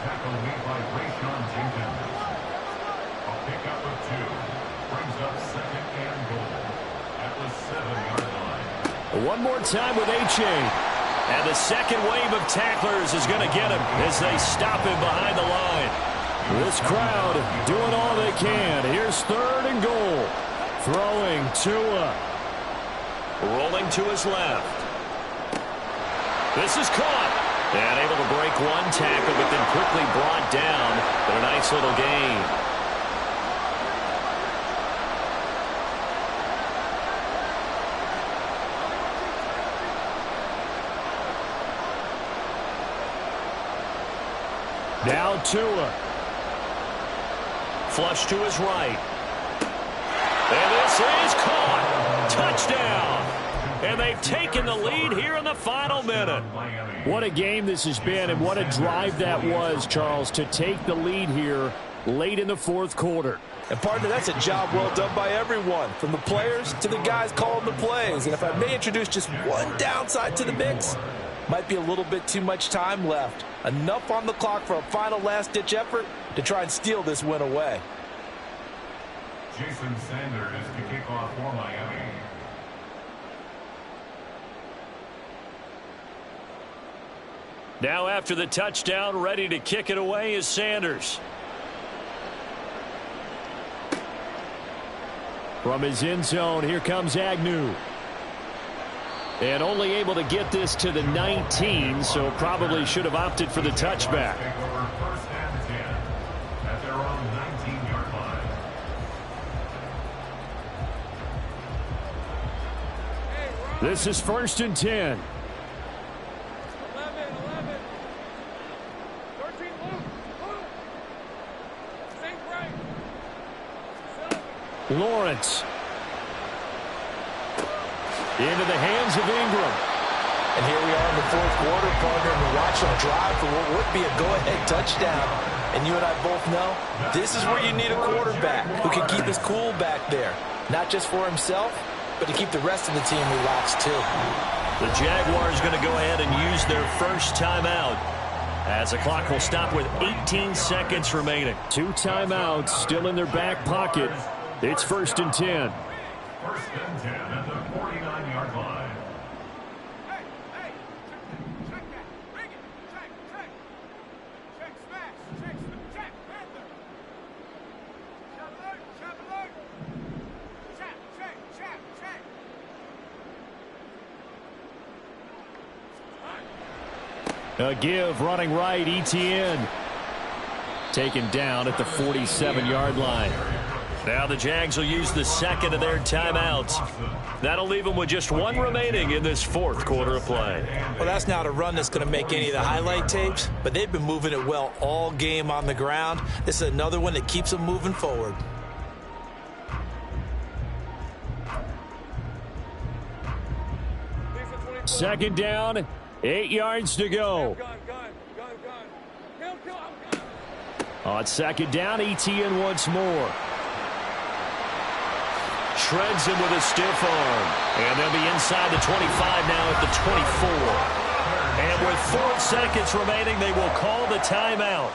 tackle made by Rayshawn Jenkins. A pickup of 2. Brings up 2nd and goal at the 7-yard line. One more time with A-Chain. And the second wave of tacklers is going to get him as they stop him behind the line. This crowd doing all they can. Here's 3rd and goal. Throwing Tua. Rolling to his left. This is caught. And able to break one tackle, but then quickly brought down. But a nice little gain. Now Tua. Flush to his right. And this is caught. Touchdown. And they've taken the lead here in the final minute. What a game this has been, and what a drive that was, Charles, to take the lead here late in the fourth quarter. And partner, that's a job well done by everyone, from the players to the guys calling the plays. And if I may introduce just one downside to the mix, might be a little bit too much time left. Enough on the clock for a final last-ditch effort to try and steal this win away. Jason Sanders to kick off for Miami. Now after the touchdown, ready to kick it away is Sanders. From his end zone, here comes Agnew. And only able to get this to the 19, so probably should have opted for the touchback. First and 10 at their own 19-yard line. This is 1st and 10. 11. 13, Luke. Stay right. Lawrence. Into the hands of Ingram. And here we are in the fourth quarter, partner, and we watch them drive for what would be a go-ahead touchdown. And you and I both know this is where you need a quarterback who can keep his cool back there. Not just for himself, but to keep the rest of the team relaxed too. The Jaguars going to go ahead and use their first timeout, as the clock will stop with 18 seconds remaining. 2 timeouts still in their back pocket. It's 1st and 10. First and 10 at the 49-yard line. Hey, check that. Bring it. Check. Check, smash. Check, Panther. Chop alert. Check. A give running right, Etienne. Taken down at the 47-yard line. Now the Jags will use the second of their timeouts. That'll leave them with just 1 remaining in this fourth quarter of play. Well, that's not a run that's going to make any of the highlight tapes, but they've been moving it well all game on the ground. This is another one that keeps them moving forward. Second down, 8 yards to go. Gun. Kill. On second down, Etienne once more. Shreds him with a stiff arm. And they'll be inside the 25 now at the 24. And with 4 seconds remaining, they will call the timeout.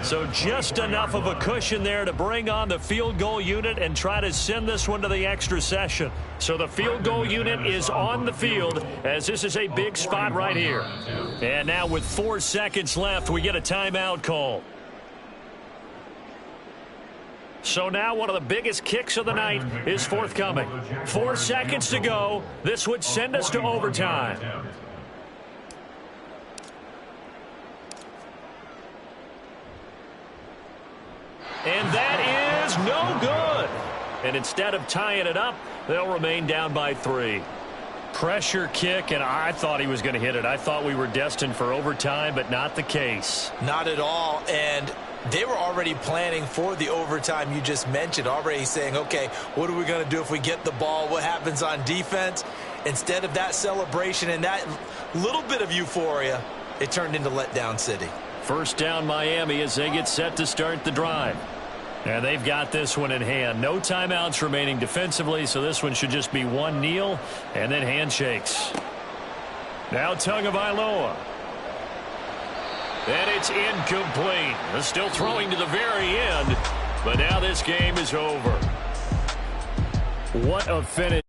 So just enough of a cushion there to bring on the field goal unit and try to send this one to the extra session. So the field goal unit is on the field, as this is a big spot right here. And now with 4 seconds left, we get a timeout call. So now one of the biggest kicks of the night is forthcoming. 4 seconds to go. This would send us to overtime. And that is no good. And instead of tying it up, they'll remain down by 3. Pressure kick, and I thought he was going to hit it. I thought we were destined for overtime, but not the case. Not at all. And they were already planning for the overtime you just mentioned, already saying, okay, what are we going to do if we get the ball? What happens on defense? Instead of that celebration and that little bit of euphoria, it turned into letdown city. First down Miami as they get set to start the drive. And they've got this one in hand. No timeouts remaining defensively, so this one should just be one kneel and then handshakes. Now Tagovailoa. And it's incomplete. They're still throwing to the very end, but now this game is over. What a finish.